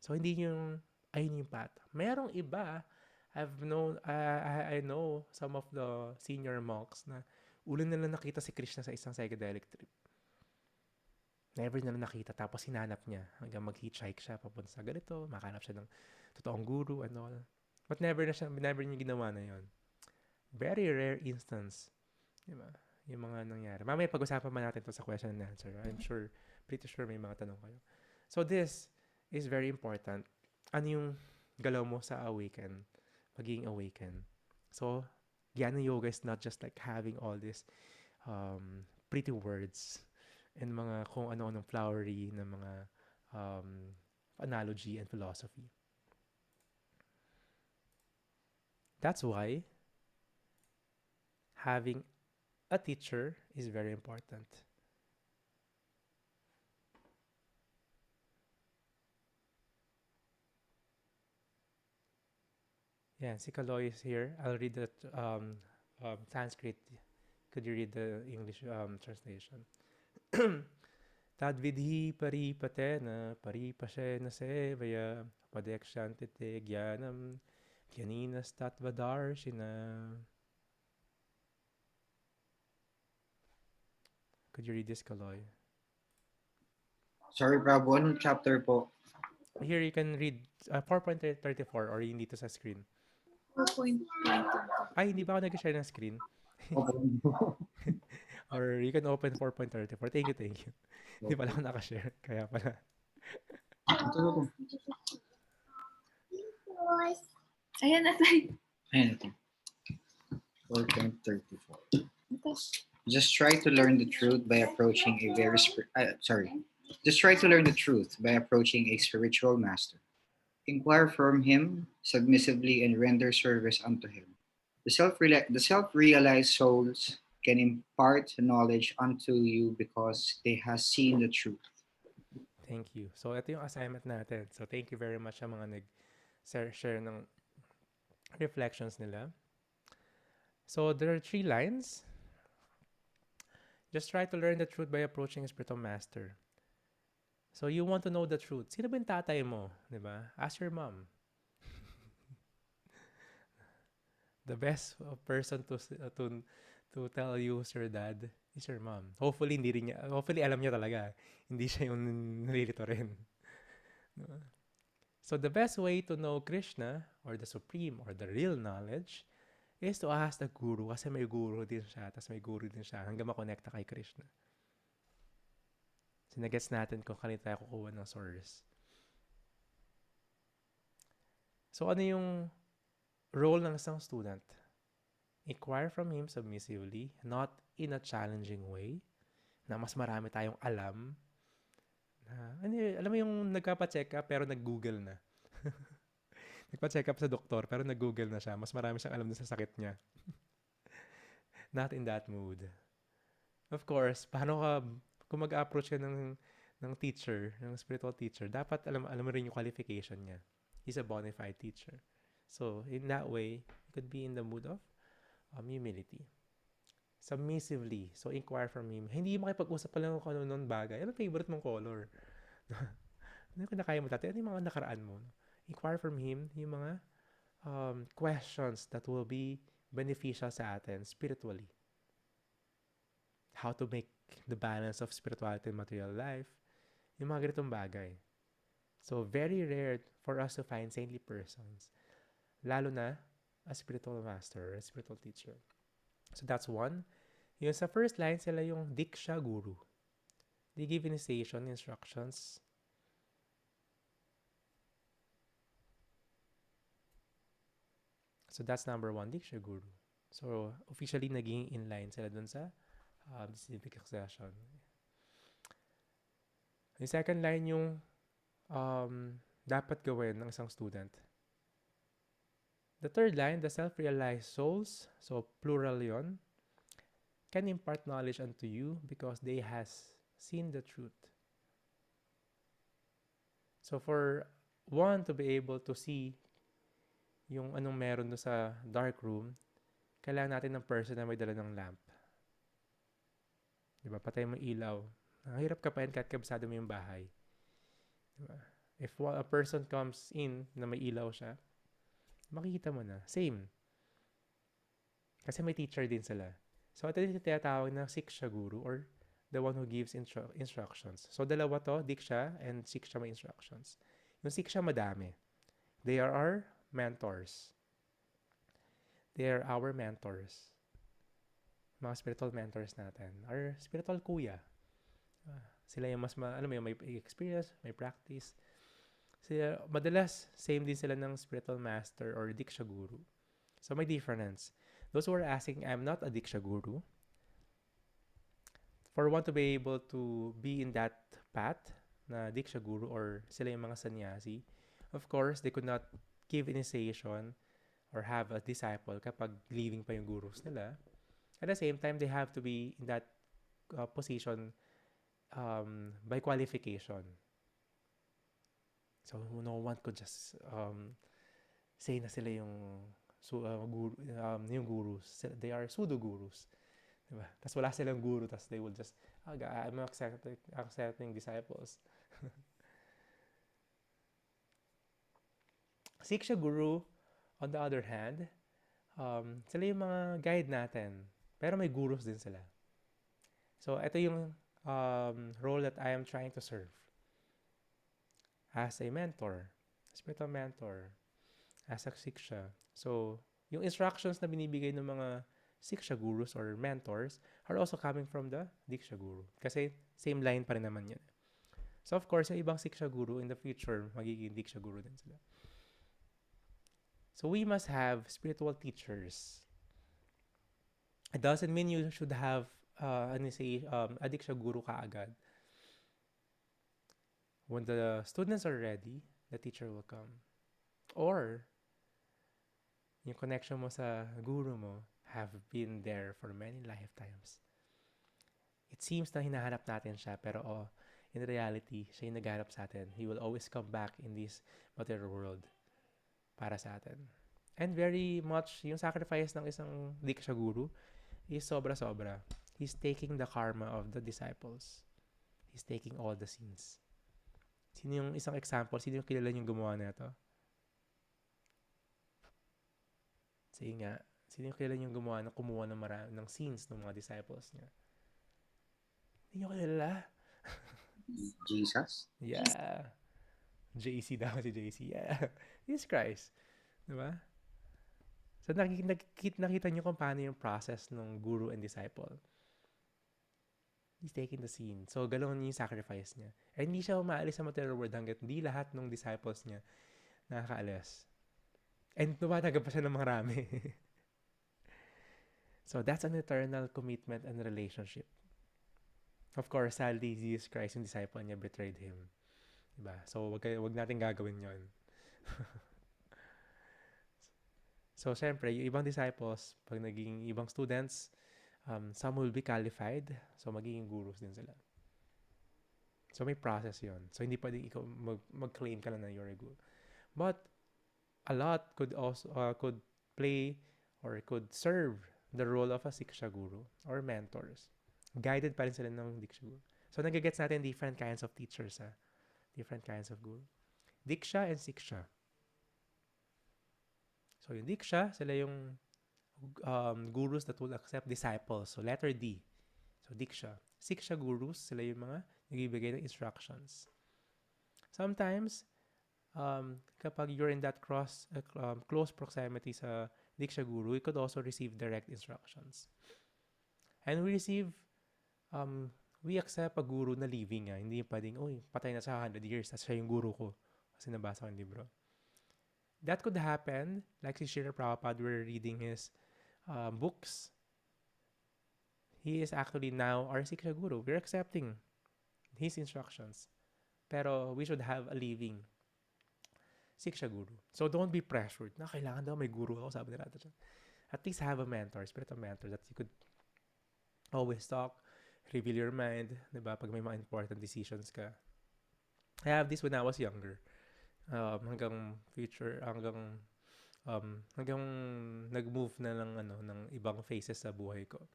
So, hindi yung, ayun yung path. Merong iba, I know some of the senior monks na ulo nila nakita si Krishna sa isang psychedelic trip. Never nila nakita. Tapos hinanap niya hanggang mag-hitchhike siya papunta sa ganito. Makahanap siya ng totoong guru and all. But never niya ginawa na yon. Very rare instance. Diba? Yung mga nangyari. Mamaya pag-usapan pa natin to sa question and answer. Pretty sure may mga tanong kayo. So this is very important. Ano yung galaw mo sa awaken? Magiging awaken. So, Jnana Yoga is not just like having all these pretty words and mga kung ano-anong flowery na mga analogy and philosophy. That's why having a teacher is very important. Yeah, si Kaloy is here. I'll read the Sanskrit. Could you read the English translation? Tadvidhi paripatena paripashena sevaya padekshantite jnanam jnaninas tattvadarshina. Could you read this, Kaloy? Sorry, Prabhu. Anong chapter po? Here you can read 4.34 or hindi to sa screen. 4.22. Ay, hindi ba ako nag-share ng screen? Or you can open 4.34. Thank you, thank you. Hindi pala ako nakashare. Kaya pala. Ito. Ayan na tayo. Ayan ito. 4.34. Just try to learn the truth by approaching a Just try to learn the truth by approaching a spiritual master. Inquire from him submissively and render service unto him. The self-realized souls can impart knowledge unto you because they have seen the truth. Thank you. So, ito yung assignment natin. So, thank you very much sa mga nag-share ng reflections nila. So, there are 3 lines. Just try to learn the truth by approaching a spiritual master. So, you want to know the truth. Sino ba yung tatay mo? Diba? Ask your mom. The best person to tell you who's your dad is your mom. Hopefully alam niya talaga. Hindi siya yung nalilito rin. Diba? So, the best way to know Krishna or the Supreme or the real knowledge is to ask the guru kasi may guru din siya, tapos may guru din siya hanggang makonekta kay Krishna. Sinagets natin kung kanina tayo kukuha ng source. So, ano yung role ng isang student? Inquire from him submissively, not in a challenging way, na mas marami tayong alam. Alam mo yung nagpa-check up pero nag-google na. Nagpa-check up sa doktor pero nag-google na siya. Mas marami siyang alam dun sa sakit niya. Not in that mood. Of course, kung mag-approach ka ng teacher, ng spiritual teacher, dapat alam mo rin yung qualification niya. He's a bona fide teacher. So, in that way, you could be in the mood of humility. Submissively. So, inquire from him. Hindi makipag-usap pa lang kung ano nun bagay. Ano favorite mong color? Ano yung kinakaya mo dati? Ano yung mga nakaraan mo? Inquire from him yung mga questions that will be beneficial sa atin spiritually. How to make the balance of spirituality and material life. Yung mga ganitong bagay. So, very rare for us to find saintly persons. Lalo na a spiritual master, a spiritual teacher. So, that's one. Yung sa first line, sila yung Diksha Guru. They give initiation, instructions. So, that's number 1, Diksha Guru. So, officially, naging inline sila dun sa disciplic succession. Yung second line yung dapat gawin ng isang student. The third line, the self-realized souls, so plural yon, can impart knowledge unto you because they has seen the truth. So, for one to be able to see yung anong meron doon sa dark room, kailangan natin ng person na may dala ng lamp. Diba? Patay mo ilaw. Hirap ka pa yan kahit kabisado mo yung bahay. Diba? If a person comes in na may ilaw siya, makikita mo na. Same. Kasi may teacher din sila. So, ito yung tinatawag na Siksha Guru or the one who gives instructions. So, dalawa to, Diksha and Siksha may instructions. Yung Siksha madami. They are our mentors. They are our mentors. Mga spiritual mentors natin. Our spiritual kuya. Sila yung alam mo yung may experience, may practice. Sila, madalas, same din sila ng spiritual master or Diksha Guru. So, may difference. Those who are asking, I'm not a Diksha Guru. For one to be able to be in that path na Diksha Guru or sila yung mga sannyasi, of course, they could not give initiation or have a disciple kapag leaving pa yung gurus nila. At the same time, they have to be in that position by qualification. So, no one could just say na sila yung yung gurus. They are pseudo-gurus. Diba? Tapos wala silang guru, tapos they will just, I'm accepting disciples. Siksha Guru, on the other hand, sila yung mga guide natin. Pero may gurus din sila. So, ito yung role that I am trying to serve. As a mentor, spiritual mentor, as a Siksha. So, yung instructions na binibigay ng mga Siksha gurus or mentors are also coming from the Diksha guru. Kasi same line pa rin naman yun. So of course, yung ibang Siksha guru in the future, magiging Diksha guru din sila. So we must have spiritual teachers. It doesn't mean you should have a Diksha guru kaagad. When the students are ready, the teacher will come. Or, yung connection mo sa guru mo have been there for many lifetimes. It seems na hinahanap natin siya, pero in reality, siya yung naghahanap sa atin. He will always come back in this material world para sa atin. And very much, yung sacrifice ng isang Diksha guru is sobra-sobra. He's taking the karma of the disciples. He's taking all the sins. Sino yung isang example? Sino yung kilala yung gumawa na ito? Sige nga. Sino yung kilala yung gumawa na kumuha ng sins ng mga disciples niya? Hindi nyo kilala? Jesus? Yeah. JC daw si JC. Yeah. Jesus Christ. Diba? So nakita nyo kung paano yung process ng guru and disciple. He's taking the scene. So, galon yung sacrifice niya. And hindi siya umaalis sa material world hanggat hindi lahat ng disciples niya nakakaalis. And tumatagal pa siya ng marami. So, that's an eternal commitment and relationship. Of course, sadly, Jesus Christ, yung disciple niya, betrayed him. Diba? So, wag natin gagawin yon. So, syempre, yung ibang disciples, pag naging ibang students, some will be qualified. So, magiging gurus din sila. So, may process yon. So, hindi pwedeng ikaw mag-claim ka lang na you're a guru. But, a lot could also could play or could serve the role of a Siksha guru or mentors. Guided pa rin sila ng Diksha guru. So, nagigets natin different kinds of teachers. Different kinds of guru. Diksha and Siksha. So, yung Diksha, sila yung gurus that will accept disciples. So, letter D. So, Diksha. Siksha gurus, sila yung mga nagbibigay ng instructions. Sometimes, kapag you're in that close proximity sa Diksha guru, you could also receive direct instructions. And we accept a guru na living. Hindi pwedeng, patay na sa 100 years, tapos siya yung guru ko. Kasi nabasa ko yung libro. That could happen, like si Srila Prabhupada, we're reading his books. He is actually now our Siksha guru. We're accepting his instructions. Pero we should have a living Siksha guru. So don't be pressured na kailangan daw may guru ako, sabi nila. At least have a mentor, spiritual mentor that you could always talk, reveal your mind, diba? Pag may mga important decisions ka. I have this when I was younger. Hanggang nag-move na ng ibang phases sa buhay ko.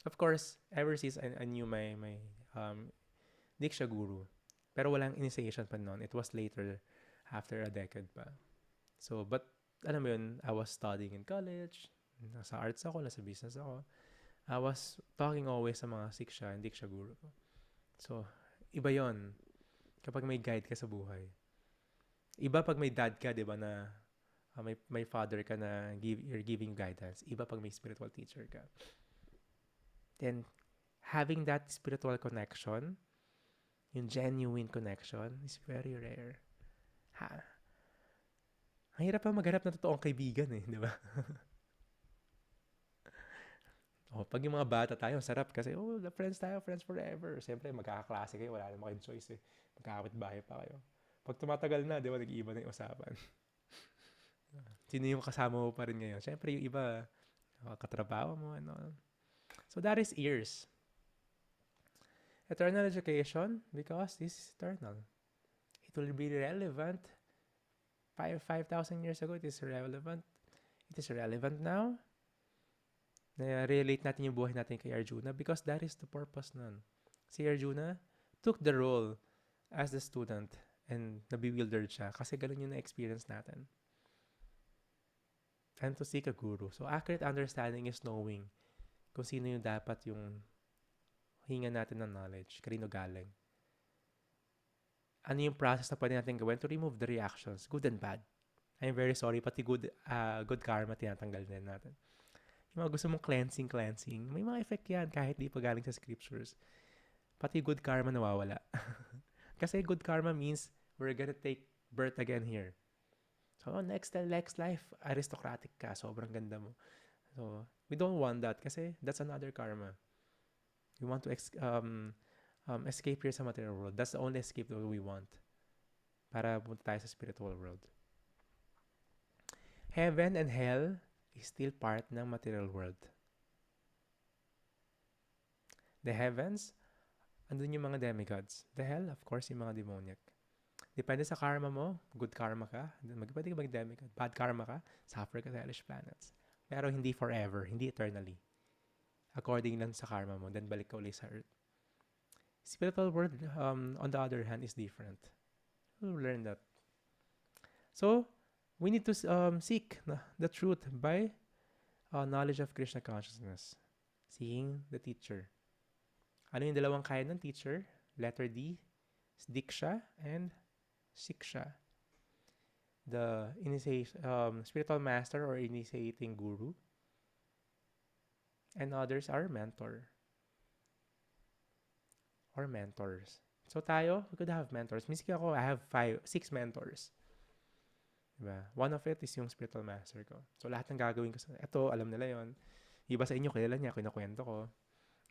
Of course, ever since I knew my Diksha guru, pero walang initiation pa noon. It was later, after a decade pa. So, but alam mo yun, I was studying in college, nasa arts ako, nasa business ako. I was talking always sa mga Siksha and Diksha guru ko. So, iba yon kapag may guide ka sa buhay. Iba pag may dad ka, di ba, na may father ka na you're giving guidance. Iba pag may spiritual teacher ka. Then, having that spiritual connection, yung genuine connection, is very rare. Ang hirap pa maghanap ng totoong kaibigan di ba? Pag yung mga bata tayo, sarap kasi, friends tayo, friends forever. Siyempre, magkakaklase kayo, wala naman kayong choice Magkakapit-bahay pa kayo. Pag tumatagal na, di ba, nag-iiba na yung usapan. Sino yung kasama mo pa rin ngayon? Siyempre, yung iba, katrabaho mo, So, that is years. Eternal education, because this is eternal. It will be relevant. 5,000 years ago, it is relevant. It is relevant now. Na-relate natin yung buhay natin kay Arjuna because that is the purpose nun. Si Arjuna took the role as the student and nabewildered siya kasi ganun yung na-experience natin. And to seek a guru. So, accurate understanding is knowing kung sino yung dapat yung hinga natin ng knowledge, kanino galing. Ano yung process na pwede natin gawin to remove the reactions, good and bad. I'm very sorry, pati good karma tinatanggal din natin. Yung mga gusto mong cleansing, may mga effect yan kahit di pa galing sa scriptures. Pati good karma nawawala. Kasi good karma means we're gonna take birth again here. So, next life, aristocratic ka. Sobrang ganda mo. So, we don't want that kasi that's another karma. We want to escape here sa material world. That's the only escape that we want. Para punta tayo sa spiritual world. Heaven and hell is still part ng material world. The heavens, andun yung mga demigods. The hell, of course, yung mga demoniac. Depende sa karma mo, good karma ka, pwede ka mag-demigod. Bad karma ka, suffer ka sa hellish planets. Pero hindi forever, hindi eternally. According lang sa karma mo, then balik ka ulit sa earth. Spiritual world, on the other hand, is different. We'll learn that. So, we need to seek the truth by knowledge of Krishna consciousness. Seeing the teacher. Ano yung dalawang kaya ng teacher? Letter D, Diksha and Siksha. The spiritual master or initiating guru. And others are mentor. Or mentors. So tayo, we could have mentors. Miski ako, I have 6 mentors. Diba? One of it is yung spiritual master ko. So lahat ng gagawin ko ito, alam nila yon. Iba sa inyo, kilala niya, kinukwento ko.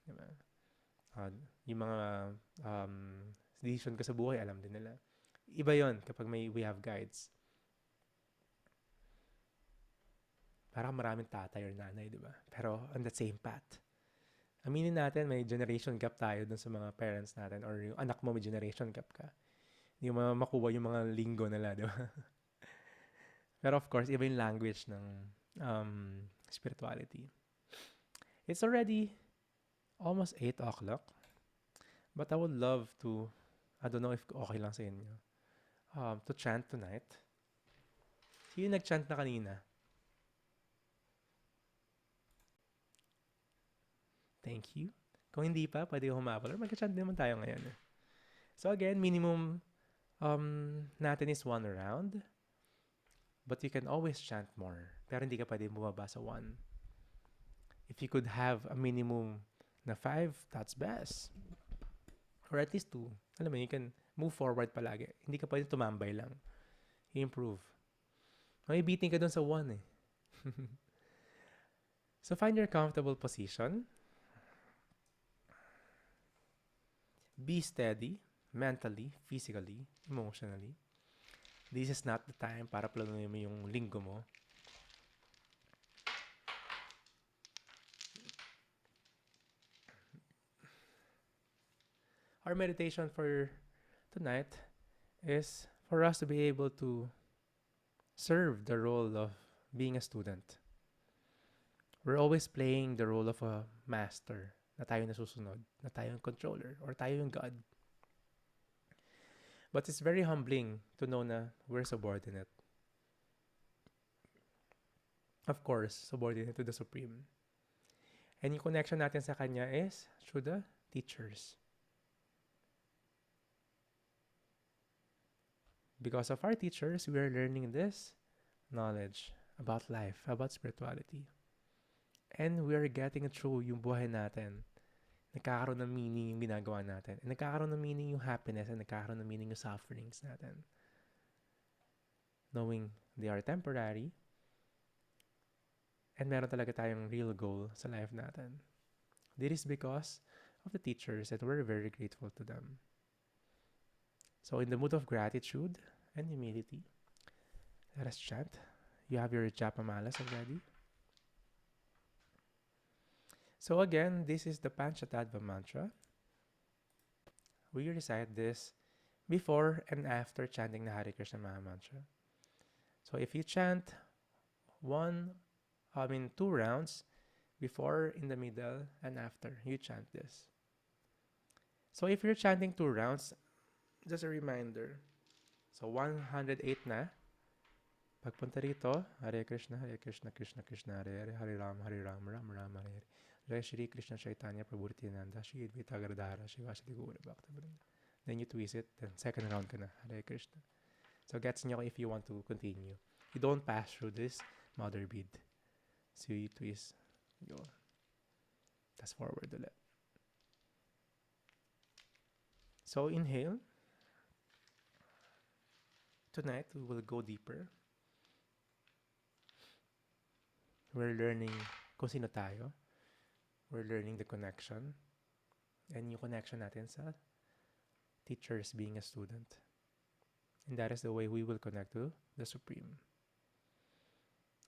Diba? Yung mga decision ko sa buhay, alam din nila. Iba yon kapag we have guides. Parang maraming tatay or nanay, di ba? Pero on the same path. Aminin natin, may generation gap tayo dun sa mga parents natin or yung anak mo may generation gap ka. Hindi mo makuha yung mga linggo nila, di ba? Pero of course, iba yung language ng spirituality. It's already almost 8 o'clock. But I would love to, I don't know if okay lang sa inyo, to chant tonight. Sino nag-chant na kanina? Thank you. Kung hindi pa, pwede ko humabol. Or mag-chant naman tayo ngayon. So again, minimum natin is 1 round. But you can always chant more. Pero hindi ka pwede bumaba sa 1. If you could have a minimum na 5, that's best. Or at least 2. Alam mo, you can move forward palagi. Hindi ka pwede tumambay lang. You improve. May beating ka dun sa 1 eh. So find your comfortable position. Be steady, mentally, physically, emotionally. This is not the time para planuhin mo yung linggo mo. Our meditation for tonight is for us to be able to serve the role of being a student. We're always playing the role of a master. Na tayo nasusunod, na tayo yung controller, or tayo yung God. But it's very humbling to know na we're subordinate. Of course, subordinate to the Supreme. And yung connection natin sa Kanya is through the teachers. Because of our teachers, we are learning this knowledge about life, about spirituality. And we are getting through yung buhay natin. Nagkakaroon ng meaning yung ginagawa natin. And nagkakaroon ng meaning yung happiness and nagkakaroon ng meaning yung sufferings natin. Knowing they are temporary. And meron talaga tayong real goal sa life natin. This is because of the teachers that we're very grateful to them. So in the mood of gratitude and humility, let us chant. You have your japa malas already. So again, this is the Panchatattva mantra. We recite this before and after chanting the Hare Krishna Maha Mantra. So if you chant 2 rounds, before, in the middle, and after, you chant this. So if you're chanting 2 rounds, just a reminder. So 108 na. Pagpunta rito, Hare Krishna, Krishna Krishna, Hare Hare, Hare Ram, Ram Ram, Hare Hare. Jai Shri Krishna Chaitanya Prabhu Nityananda, Shri Advaita Gadadhara, Shivasati Gaura Bhaktivinoda. Then you twist it, then second round ka na, Hare Krishna. So gets nyo if you want to continue. You don't pass through this mother bead. So you twist Go. Tas forward ulit. So inhale. Tonight, we will go deeper. We're learning kung sino tayo. We're learning the connection. And yung connection natin sa teachers being a student. And that is the way we will connect to the Supreme.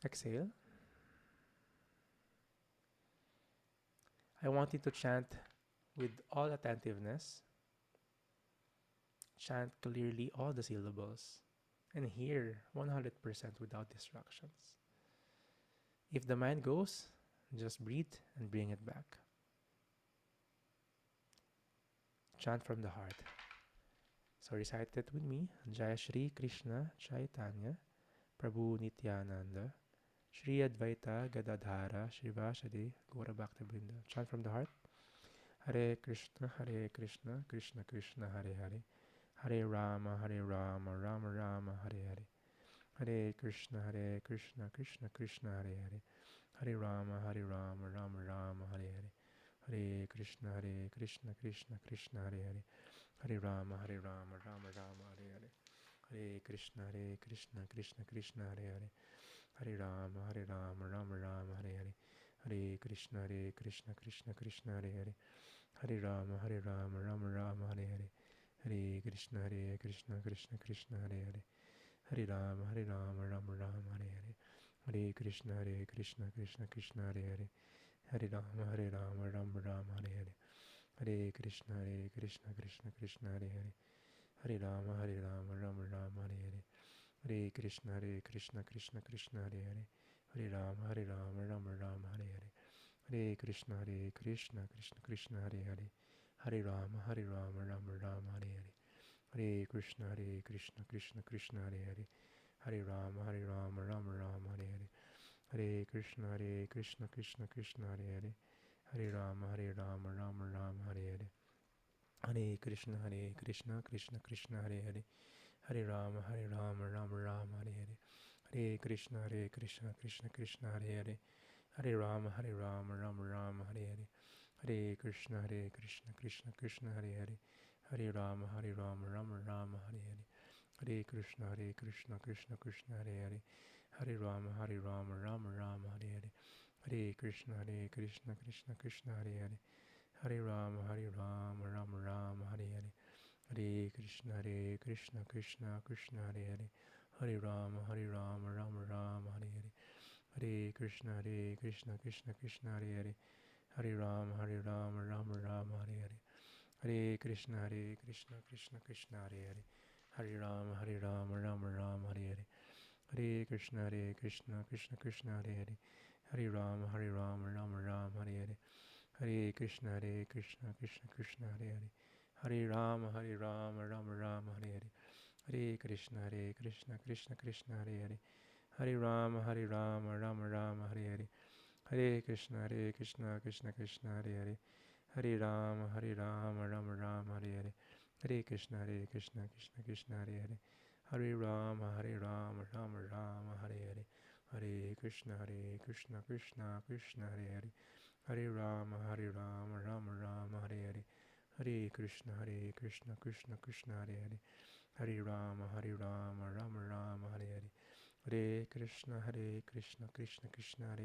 Exhale. I want you to chant with all attentiveness. Chant clearly all the syllables. And hear 100% without distractions. If the mind goes, just breathe and bring it back. Chant from the heart. So recite it with me. Jaya Shri Krishna Chaitanya Prabhu Nityananda Shri Advaita Gadadhara Shivasadi Gaura Bhaktivinoda. Chant from the heart. Hare Krishna Krishna Krishna Hare Hare Hare Rama Rama Rama Hare Hare Hare Krishna Krishna Krishna Hare Hare Hare Rama Rama Rama Hare Hare Hare Krishna Krishna Krishna Hare Hare Hare Rama Rama Rama Hare Hare Hare Krishna Krishna Krishna Hare Hare Hare Rama Rama Rama Hare Hare Hare Krishna Krishna Krishna Hare Hare Hare Rama Rama Rama Hare Hare Hare Krishna Krishna Krishna Hare Hare Hare Rama Rama Rama Hare Hare Hare Krishna Krishna Krishna Hare Hare Hare Rama Rama Rama Hare Hare Hare Krishna Krishna Krishna Hare Hare Hare Rama Rama Rama Hare Hare Hare Krishna Krishna Krishna Hare Hare Hare Rama Rama Rama Hare Hare Hare Krishna Krishna Krishna Hare Hare Hare Rama Rama Rama Hare Hare Hare Krishna Krishna Krishna Hare Hare Hare Rama Rama Rama Hare Hare Hare Krishna Krishna Krishna Hare Hare Hare Rama Rama Rama Hare Hare Hare Krishna Krishna Krishna Hare Hare Hare Rama Rama Rama Hare Hare Hare Krishna Krishna Krishna Hare Hare Hare Rama Rama Rama Hare Hare Hare Krishna Krishna Krishna Hare Hare Hare Rama Rama Rama Hare Hare Hare Krishna Krishna Krishna Hare Hare Hare Rama Rama Rama Hare Hare Hare Krishna Krishna Krishna Hare Hare Hare Rama Rama Rama Hare Hare Hare Krishna Krishna Krishna Hare Hare Hare Rama Rama Rama Hare Hare Hare Krishna Krishna Krishna Hare Hare Hare Rama Rama Rama Hare Hare Hare Krishna Krishna Krishna Hare Hare Hare Rama Rama Rama Hare Hare Hare Krishna Krishna Krishna Hare Hare Hare Rama Rama Rama Hare Hare Hare Krishna Krishna Krishna Hare Hare Hare Rama Rama Rama Hare Hare Hare Krishna Krishna Krishna Hare Hare Hare Rama Rama Rama Hare Hare Hare Krishna Krishna Krishna Hare Hare Hare Rama Rama Rama Hare Hare Hare Krishna Krishna Krishna Hare Hare Hare Rama Rama Rama Hare Hare Hare Krishna Krishna Krishna Hare Hare Hare Rama Rama Rama Hare Hare Hare Krishna Krishna Krishna Hare Hare Hare Rama Rama Rama Hare Hare Hare Krishna Krishna Krishna Hare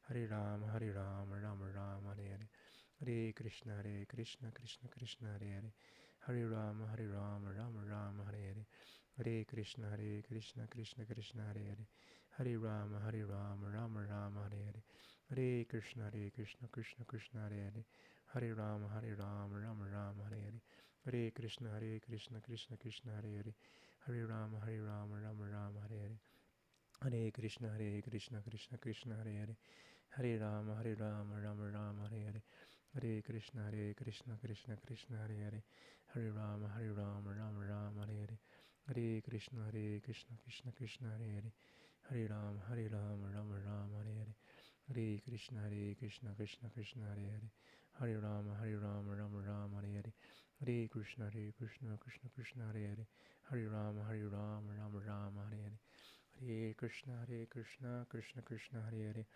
Hare Hare Rama Rama Rama Hare Hare Hare Krishna Krishna Krishna Hare Hare Hare Rama Rama Rama Hare Hare Hare Krishna Krishna Krishna Hare Hare Hare Rama Rama Rama Hare Hare Hare Krishna Krishna Krishna Hare Hare Hare Rama Rama Rama Hare Hare Hare Krishna Krishna Krishna Hare Hare Hare Rama Rama Rama Hare Hare Hare Krishna Krishna Krishna Hare Hare Hare Rama Rama Rama Hare Hare Hare Krishna Krishna Krishna Hare Hare Hare Rama Rama Rama Hare Hare Hare Krishna Krishna Krishna Hare Hare Hare Rama Rama Rama Hare Hare Hare Krishna Krishna Krishna Hare Hare Hare Rama Rama Rama Hare Hare Hare Krishna Krishna Krishna Hare Hare Hare Rama Rama Rama Hare Hare Hare Krishna, Krishna Krishna, Hare Hare,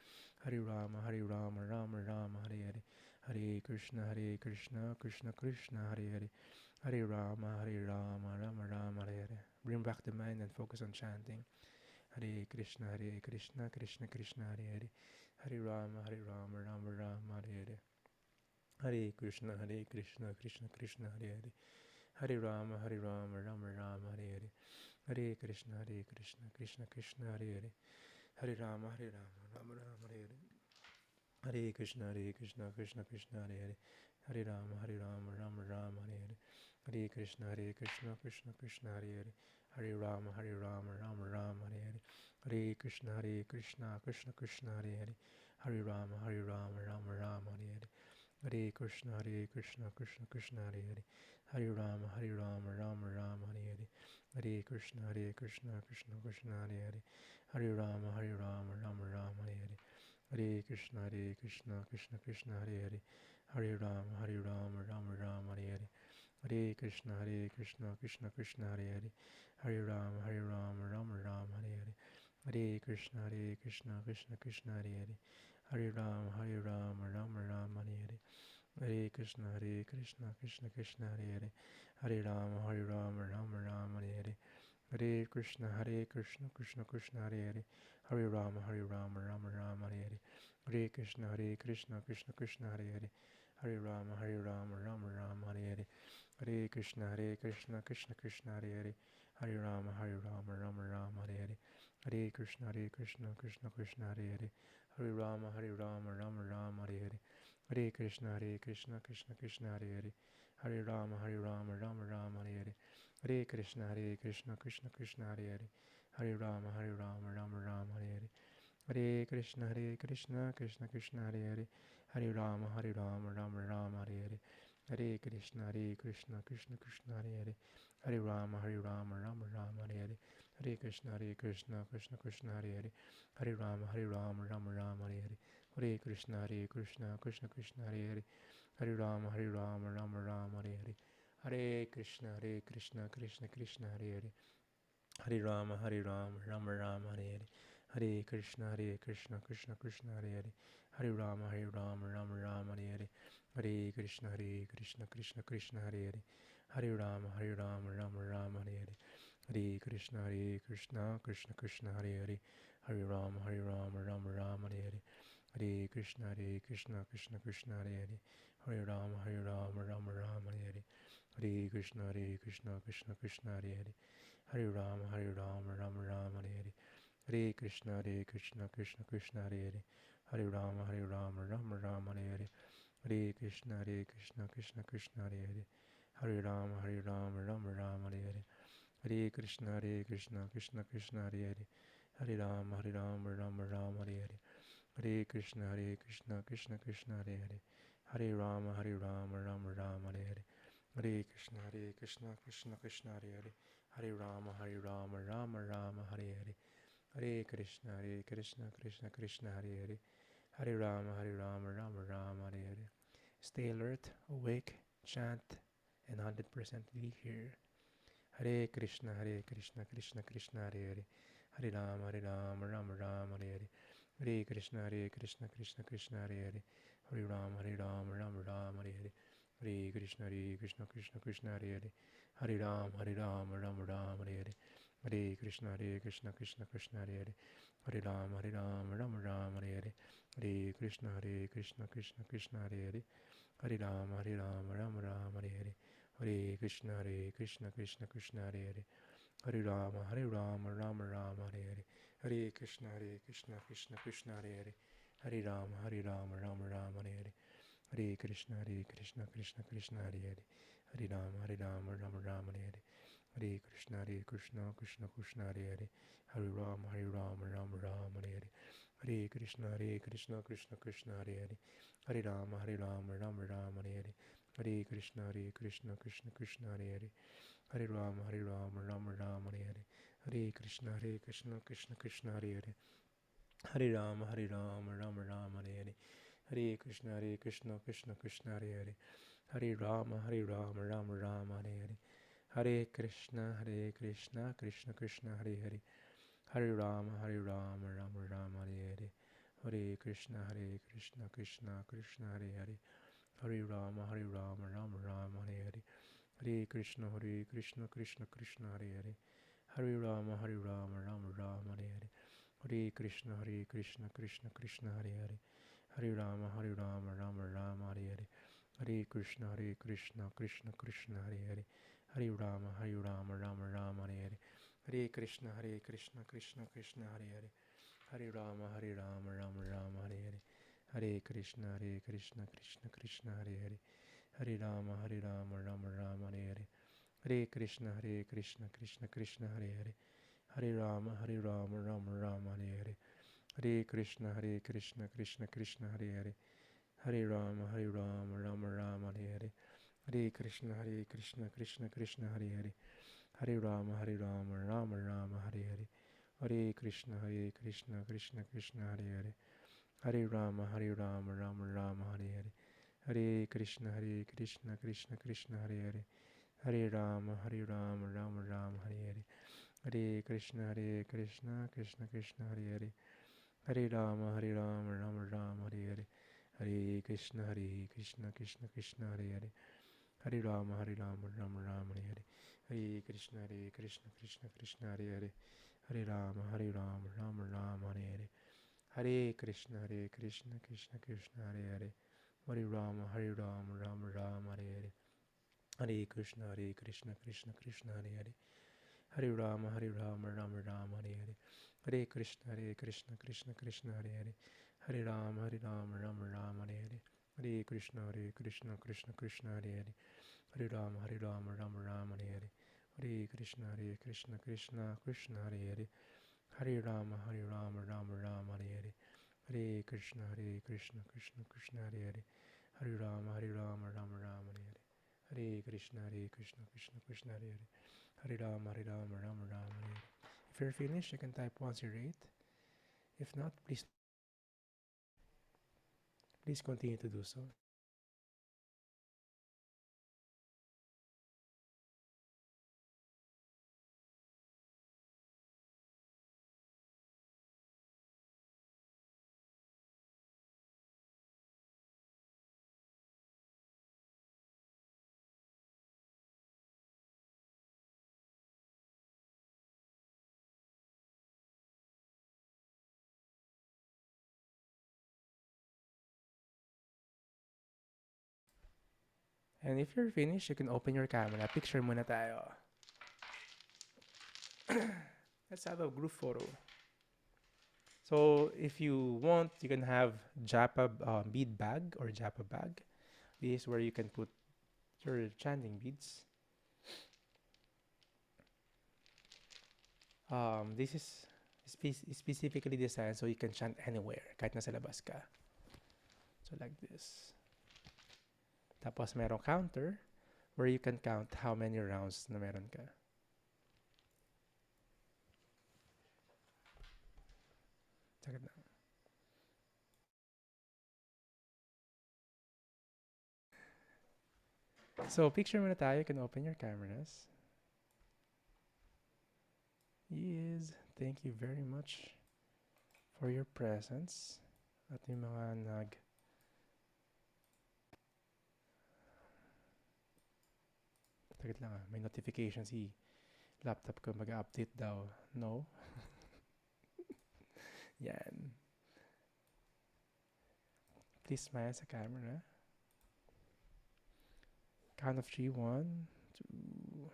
Hare Rama, Rama Rama, Hare Hare, Hare Krishna, Krishna Krishna, Hare Hare, Hare Rama, Rama Rama, Hare Hare. Bring back the mind and focus on chanting. Hare Krishna, Krishna Krishna, Hare Hare, Hare Rama, Rama Rama, Hare Hare. Hare Krishna, Krishna Krishna, Hare Hare, Hare Rama, Rama Rama, Hare Hare. Hare Krishna, Krishna Krishna, Hare Hare, Hare Rama, Rama Rama, Hare Hare. Hare Krishna, Krishna Krishna, Hare Hare, Hare Rama, Rama Rama, Hare Hare. Hare Krishna, Krishna Krishna, Hare Hare, Hare Rama, Rama Rama, Hare Hare. Hare Krishna, Krishna Krishna, Hare Hare, Hare Rama, Rama Rama, Hare Hare. Hare Krishna, Krishna Krishna, Hare Hare, Hare Rama, Rama Rama, Hare Hare. Hare Krishna, Krishna Krishna, Hare Hare, Hare Rama, Rama Rama, Hare Hare. Hare Krishna, Krishna Krishna, Hare Hare, Hare Rama, Rama Rama, Hare Hare. Hare Krishna, Krishna Krishna, Hare Hare, Hare Rama, Rama Rama, Hare Hare. Hare Krishna, Krishna Krishna, Hare Hare, Hare Rama, Rama Rama, Hare Hare. Hare Krishna, Krishna Krishna, Hare Hare, Hare Rama, Rama Rama, Hare Hare. Hare Krishna, Krishna Krishna, Hare Hare, Hare Rama, Rama Rama, Hare Hare. Hare Krishna, Krishna Krishna, Hare Hare, Hare Rama, Rama Rama, Hare Hare. Hare Krishna, Krishna Krishna, Hare Hare, Hare Rama, Rama Rama, Hare Hare. Hare Krishna, Krishna Krishna, Hare Hare, Hare Rama, Rama Rama, Hare Hare. Hare Krishna, Krishna Krishna, Hare Hare, Hare Rama, Rama Rama, Hare Hare. Hare Krishna, Krishna Krishna, Hare Hare, Hare Rama, Rama Rama, Hare Hare. Hare Krishna, Krishna Krishna, Hare Hare, Hare Rama, Rama Rama, Hare Hare. Hare Krishna, Krishna Krishna, Hare Hare, Hare Rama, Rama Rama, Hare Hare. Hare Krishna, Krishna Krishna, Hare Hare, Hare Rama, Rama Rama, Hare Hare. Hare Krishna, Krishna Krishna, Hare Hare, Hare Rama, Rama Rama, Hare Hare. Hare Krishna, Krishna Krishna, Hare Hare, Hare Rama, Rama Rama, Hare Hare. Hare Krishna, Krishna Krishna, Hare Hare, Hare Rama, Rama Rama, Hare Hare. Hare Krishna, Krishna Krishna, Hare Hare, Hare Rama, Rama Rama, Hare Hare. Hare Krishna, Krishna Krishna, Hare Hare, Hare Rama, Rama Rama, Hare Hare. Hare Krishna, Krishna Krishna, Hare Hare, Hare Rama, Rama Rama, Hare Hare. Hare Krishna, Krishna Krishna, Hare Hare, Hare Rama, Rama Rama, Hare Hare. Hare Krishna, Krishna Krishna, Hare Hare, Hare Rama, Rama Rama, Hare Hare. Hare Krishna, Krishna Krishna, Hare Hare, Hare Rama, Rama Rama, Hare Hare. Hare Krishna, Krishna Krishna, Hare Hare, Hare Rama, Rama Rama, Hare Hare. Hare Krishna, Krishna Krishna, Hare Hare, Hare Rama, Rama Rama, Hare Hare. Hare Krishna, Krishna Krishna, Hare Hare, Hare Rama, Rama Rama, Hare Hare. Hare Krishna, Krishna Krishna, Hare Hare, Hare Rama, Rama Rama, Hare Hare. Stay alert, awake, chant, and 100% be here. Hare Krishna, Krishna Krishna, Hare Hare, Hare Rama, Rama Rama, Hare Hare. Hare Krishna, Krishna Krishna, Hare Hare, Hare Rama, Rama Rama, Hare Hare. Hare Krishna, Krishna Hare Hare, Hare Rama Rama Hare Hare. Hare Krishna, Krishna Krishna, Hare Hare, Hare Rama Rama Rama, Hare Hare. Hare Krishna, Krishna Krishna, Hare Hare, Hare Rama Rama Rama, Hare Hare. Hare Krishna, Krishna Krishna, Hare Hare, Hare Rama Rama Rama, Hare Hare. Hare Krishna, Krishna Krishna, Hare Hare, Hare Rama Rama Hare Hare. Hare Krishna, Krishna Krishna, Hare Hare, Hare Rama Rama Hare Hare. Hare Krishna, Krishna Krishna, Hare Hare, Hare Rama Rama Hare Hare. Hare Krishna, Krishna Krishna, Hare Hare, Hare Rama Rama Hare Hare. Hare Krishna, Krishna Krishna, Hare Hare, Hare Rama Rama Hare Hare. Hare Krishna, Krishna Krishna, Hare Hare, Hare Rama Rama Hare Hare. Hare Krishna, Krishna Krishna, Hare Hare, Hare Rama Rama Rama, Hare Hare. Hare Krishna, Krishna Krishna, Hare Hare, Hare Rama, Hare Rama, Rama Rama, Hare Hare. Hare Krishna, Krishna Krishna, Hare Hare. Hare Rama, Rama Rama, Hare Hare. Hare Krishna, Krishna Krishna, Hare Hare. Hare Rama, Rama Rama, Hare Hare. Hare Krishna, Krishna Krishna, Hare Hare. Hare Rama, Rama Rama, Hare Hare. Hare Krishna, Krishna Krishna, Hare Hare. Hare Rama, Rama Rama, Hare Hare. Hare Krishna, Krishna Krishna, Hare Hare. Hare Rama, Rama Rama, Hare Hare. Hare Krishna, Krishna Krishna, Hare Hare. Hare Rama, Rama Rama, Hare Hare. Hare Krishna, Krishna Krishna, Hare Hare. Hare Rama, Rama Rama, Hare Hare. Hare Krishna, Krishna Krishna, Hare Hare. Hare Rama, Rama Rama, Hare Hare. Hare Krishna, Krishna Krishna, Hare Hare. Hare Rama, Rama Rama, Hare Hare. Hare Krishna, Krishna Krishna, Hare Hare. Hare Rama, Rama Rama, Hare Hare. Hare Krishna, Krishna Krishna, Hare Hare. Hare Rama, Rama Rama, Hare Hare. Hare Krishna, Krishna Krishna, Hare Hare. Hare Rama, Rama Rama, Hare Hare. Hare Krishna, Krishna Krishna, Hare Hare. Hare Rama, Rama Rama, Hare Hare. Hare Krishna, Krishna Krishna, Hare Hare. Hare Rama, Rama Rama, Hare Hare. Hare Krishna, Krishna Krishna, Hare Hare. Hare Rama, Rama Rama, Hare Hare. Hare Krishna, Krishna Krishna, Hare Hare. Hare Rama, Rama Rama, Hare Hare. Hare Krishna, Krishna Krishna, Hare Hare. Hare Rama, Rama Rama, Hare Hare. Hare Krishna, Krishna Krishna, Hare Hare. Hare Rama, Rama Rama, Hare Hare. Hare Krishna, Krishna Krishna, Hare Hare. Hare Rama, Rama Rama, Hare Hare. Hare Krishna, Krishna Krishna, Hare Hare. Hare Rama, Rama Rama, Hare Hare. Hare Krishna, Krishna Krishna, Hare Hare. Hare Rama, Rama Rama, Hare Hare. If you're finished, you can type 108. If not, please continue to do so. And if you're finished, you can open your camera. Picture muna tayo. Let's have a group photo. So if you want, you can have japa bead bag or japa bag. This is where you can put your chanting beads. This is specifically designed so you can chant anywhere, kahit nasa labas ka. So like this. Tapos merong counter where you can count how many rounds na meron ka. Sakit na. So picture muna tayo. You can open your cameras. Yes, thank you very much for your presence. At yung mga Takit lang may notification si laptop ko mag-update daw. No? Yan. Please smile sa camera. Count of 3, 1, 2,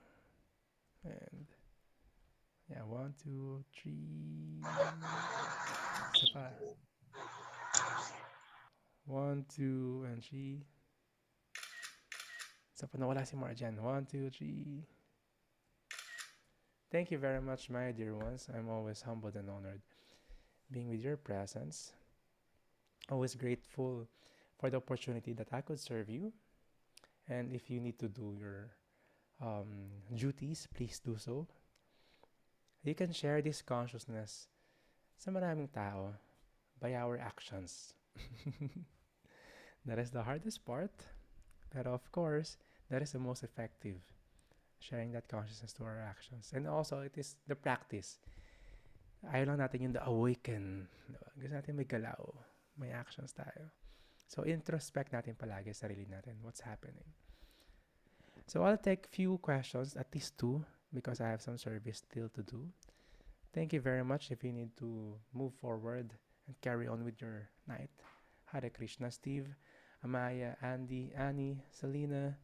and yeah, 1, 2, 3. Isa pa. 1, 2, and 3. Isa pa, nawala si Marjan. 1, 2, 3. Thank you very much, my dear ones. I'm always humbled and honored being with your presence. Always grateful for the opportunity that I could serve you. And if you need to do your duties, please do so. You can share this consciousness sa maraming tao by our actions. That is the hardest part. But of course, that is the most effective. Sharing that consciousness to our actions. And also, it is the practice. Ayaw lang natin yung the awaken. Diba? Gusto natin may galaw. May actions tayo. So, introspect natin palagi sarili natin. What's happening? So, I'll take few questions, at least 2, because I have some service still to do. Thank you very much if you need to move forward and carry on with your night. Hare Krishna, Steve, Amaya, Andy, Annie, Selena,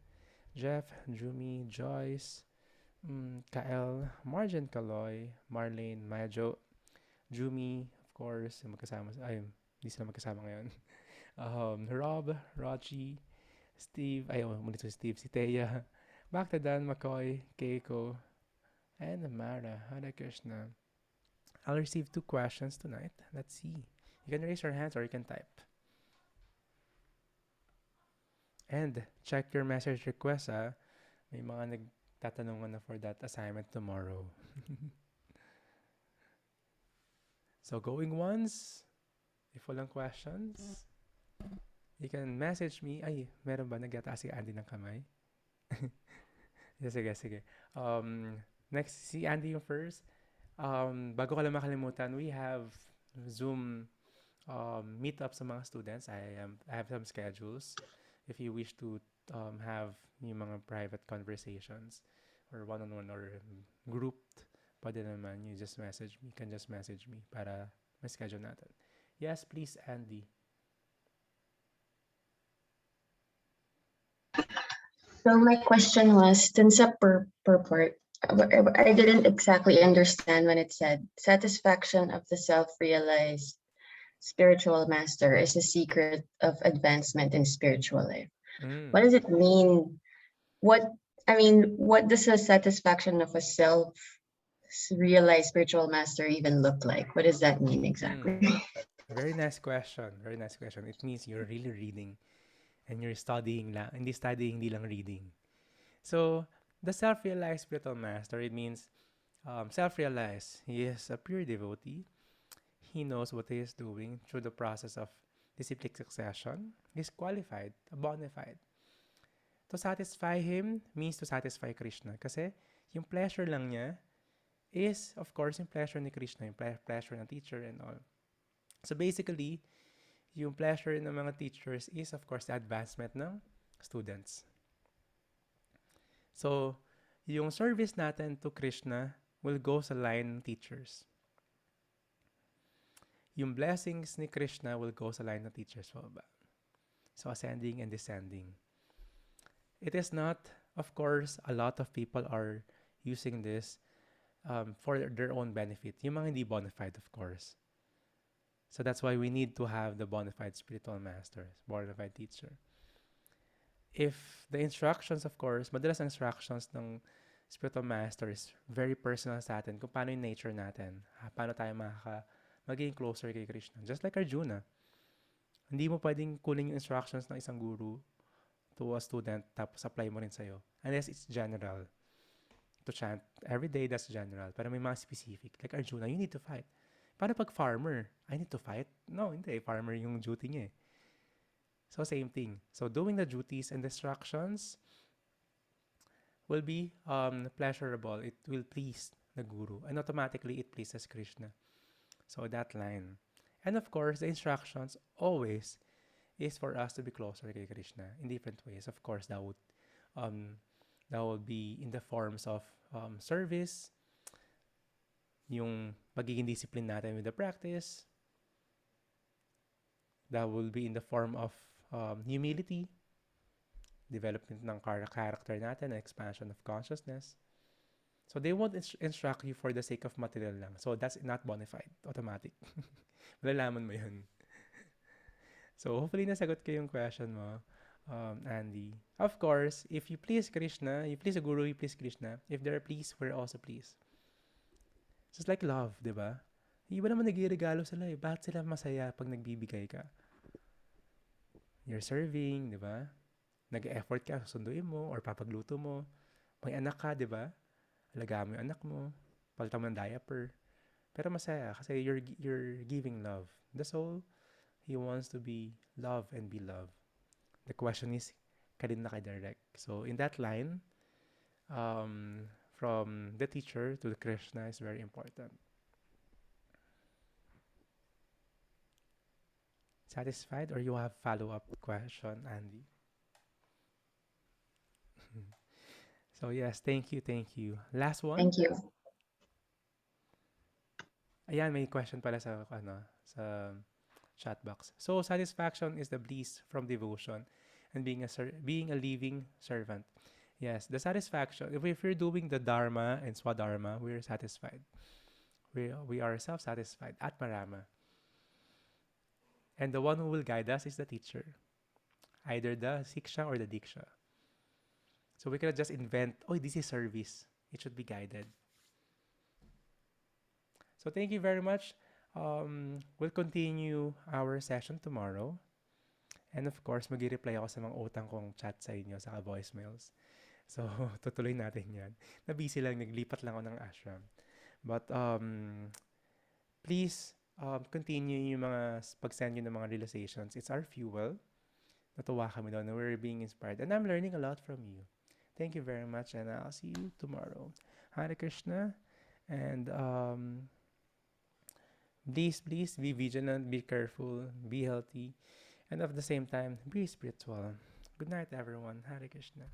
Jeff, Jumi, Joyce, Kael, Marjan Kaloy, Marlene, Majo, Jumi, of course, yung magkasama, hindi sila magkasama ngayon. Rob, Rochi, Steve, muli to Steve, si Teya, Bhaktadan, McCoy, Keiko, and Amara. Hare Krishna. I'll receive 2 questions tonight. Let's see. You can raise your hands or you can type. And check your message requests, ha. May mga nagtatanungan na for that assignment tomorrow. So going once, if walang questions, you can message me. Ay, meron ba? Nagtataas si Andy ng kamay? Sige. Next, si Andy yung first. Bago ka lang makalimutan, we have Zoom meetup sa mga students. I have some schedules. If you wish to have yung mga private conversations or one-on-one or grouped, pwede naman, you can just message me para ma-schedule natin. Yes, please, Andy. So my question was, dun sa purport, I didn't exactly understand when it said, satisfaction of the self-realized spiritual master is the secret of advancement in spiritual life. What does it mean? What does the satisfaction of a self-realized spiritual master even look like? What does that mean exactly? Very nice question. It means you're really reading and you're studying lang. Hindi lang reading. So, the self-realized spiritual master, it means self-realized. He is a pure devotee. He knows what he is doing through the process of disciplic succession. He's qualified, bona fide. To satisfy him means to satisfy Krishna. Kasi yung pleasure lang niya is, of course, yung pleasure ni Krishna, yung pleasure ng teacher and all. So basically, yung pleasure ng mga teachers is, of course, the advancement ng students. So, yung service natin to Krishna will go sa line ng teachers. Yung blessings ni Krishna will go sa line ng teachers pababa. So, ascending and descending. It is not, of course, a lot of people are using this for their own benefit. Yung mga hindi bona fide, of course. So that's why we need to have the bona fide spiritual master, bona fide teacher. If the instructions, of course, madalas ang instructions ng spiritual master is very personal sa atin, kung paano yung nature natin, paano tayo maging closer kay Krishna. Just like Arjuna. Hindi mo pwedeng kunin yung instructions ng isang guru to a student tapos apply mo rin sa'yo. Unless it's general. To chant every day, that's general. Pero may mga specific. Like Arjuna, you need to fight. Paano pag farmer? I need to fight? No, hindi. Farmer yung duty niya eh. So, same thing. So, doing the duties and instructions will be pleasurable. It will please the guru. And automatically, it pleases Krishna. So, that line. And of course, the instructions always is for us to be closer kay Krishna in different ways. Of course, that would be in the forms of service, yung magiging discipline natin with the practice. That will be in the form of humility, development ng character natin, and expansion of consciousness. So they won't instruct you for the sake of material lang. So that's not bona fide, automatic. Malalaman mo yun. So hopefully nasagot ko yung question mo, Andy. Of course, if you please Krishna, you please the Guru, you please Krishna. If they're pleased, we're also pleased. Just like love, di ba? Iba naman nagre-regalo sila eh. Bakit sila masaya pag nagbibigay ka? You're serving, di ba? Nag-effort ka, susunduin mo, or papagluto mo. May anak ka, di ba? Alagaan mo yung anak mo. Palitan mo ng diaper. Pero masaya kasi you're giving love. The soul, he wants to be loved and be loved. The question is, kanino na direct? So, in that line, from the teacher to the Krishna is very important. Satisfied or you have follow-up question, Andy? So yes, thank you, thank you. Last one. Thank you. Ayan, may question pala sa chat box. So satisfaction is the bliss from devotion and being a living servant. Yes, the satisfaction. If we're doing the dharma and swadharma, we're satisfied. We are self-satisfied at marama. And the one who will guide us is the teacher, either the siksha or the diksha. So we cannot just invent, oh, this is service. It should be guided. So thank you very much. We'll continue our session tomorrow. And of course, mag-reply ako sa mga utang kong chat sa inyo, sa voicemails. So, tutuloy natin yan. Na-busy lang, naglipat lang ako ng ashram. But, please, continue yung mga pag-send nyo ng mga realizations. It's our fuel. Natuwa kami doon. We're being inspired. And I'm learning a lot from you. Thank you very much, and I'll see you tomorrow. Hare Krishna. And, please be vigilant, be careful, be healthy, and at the same time, be spiritual. Good night, everyone. Hare Krishna.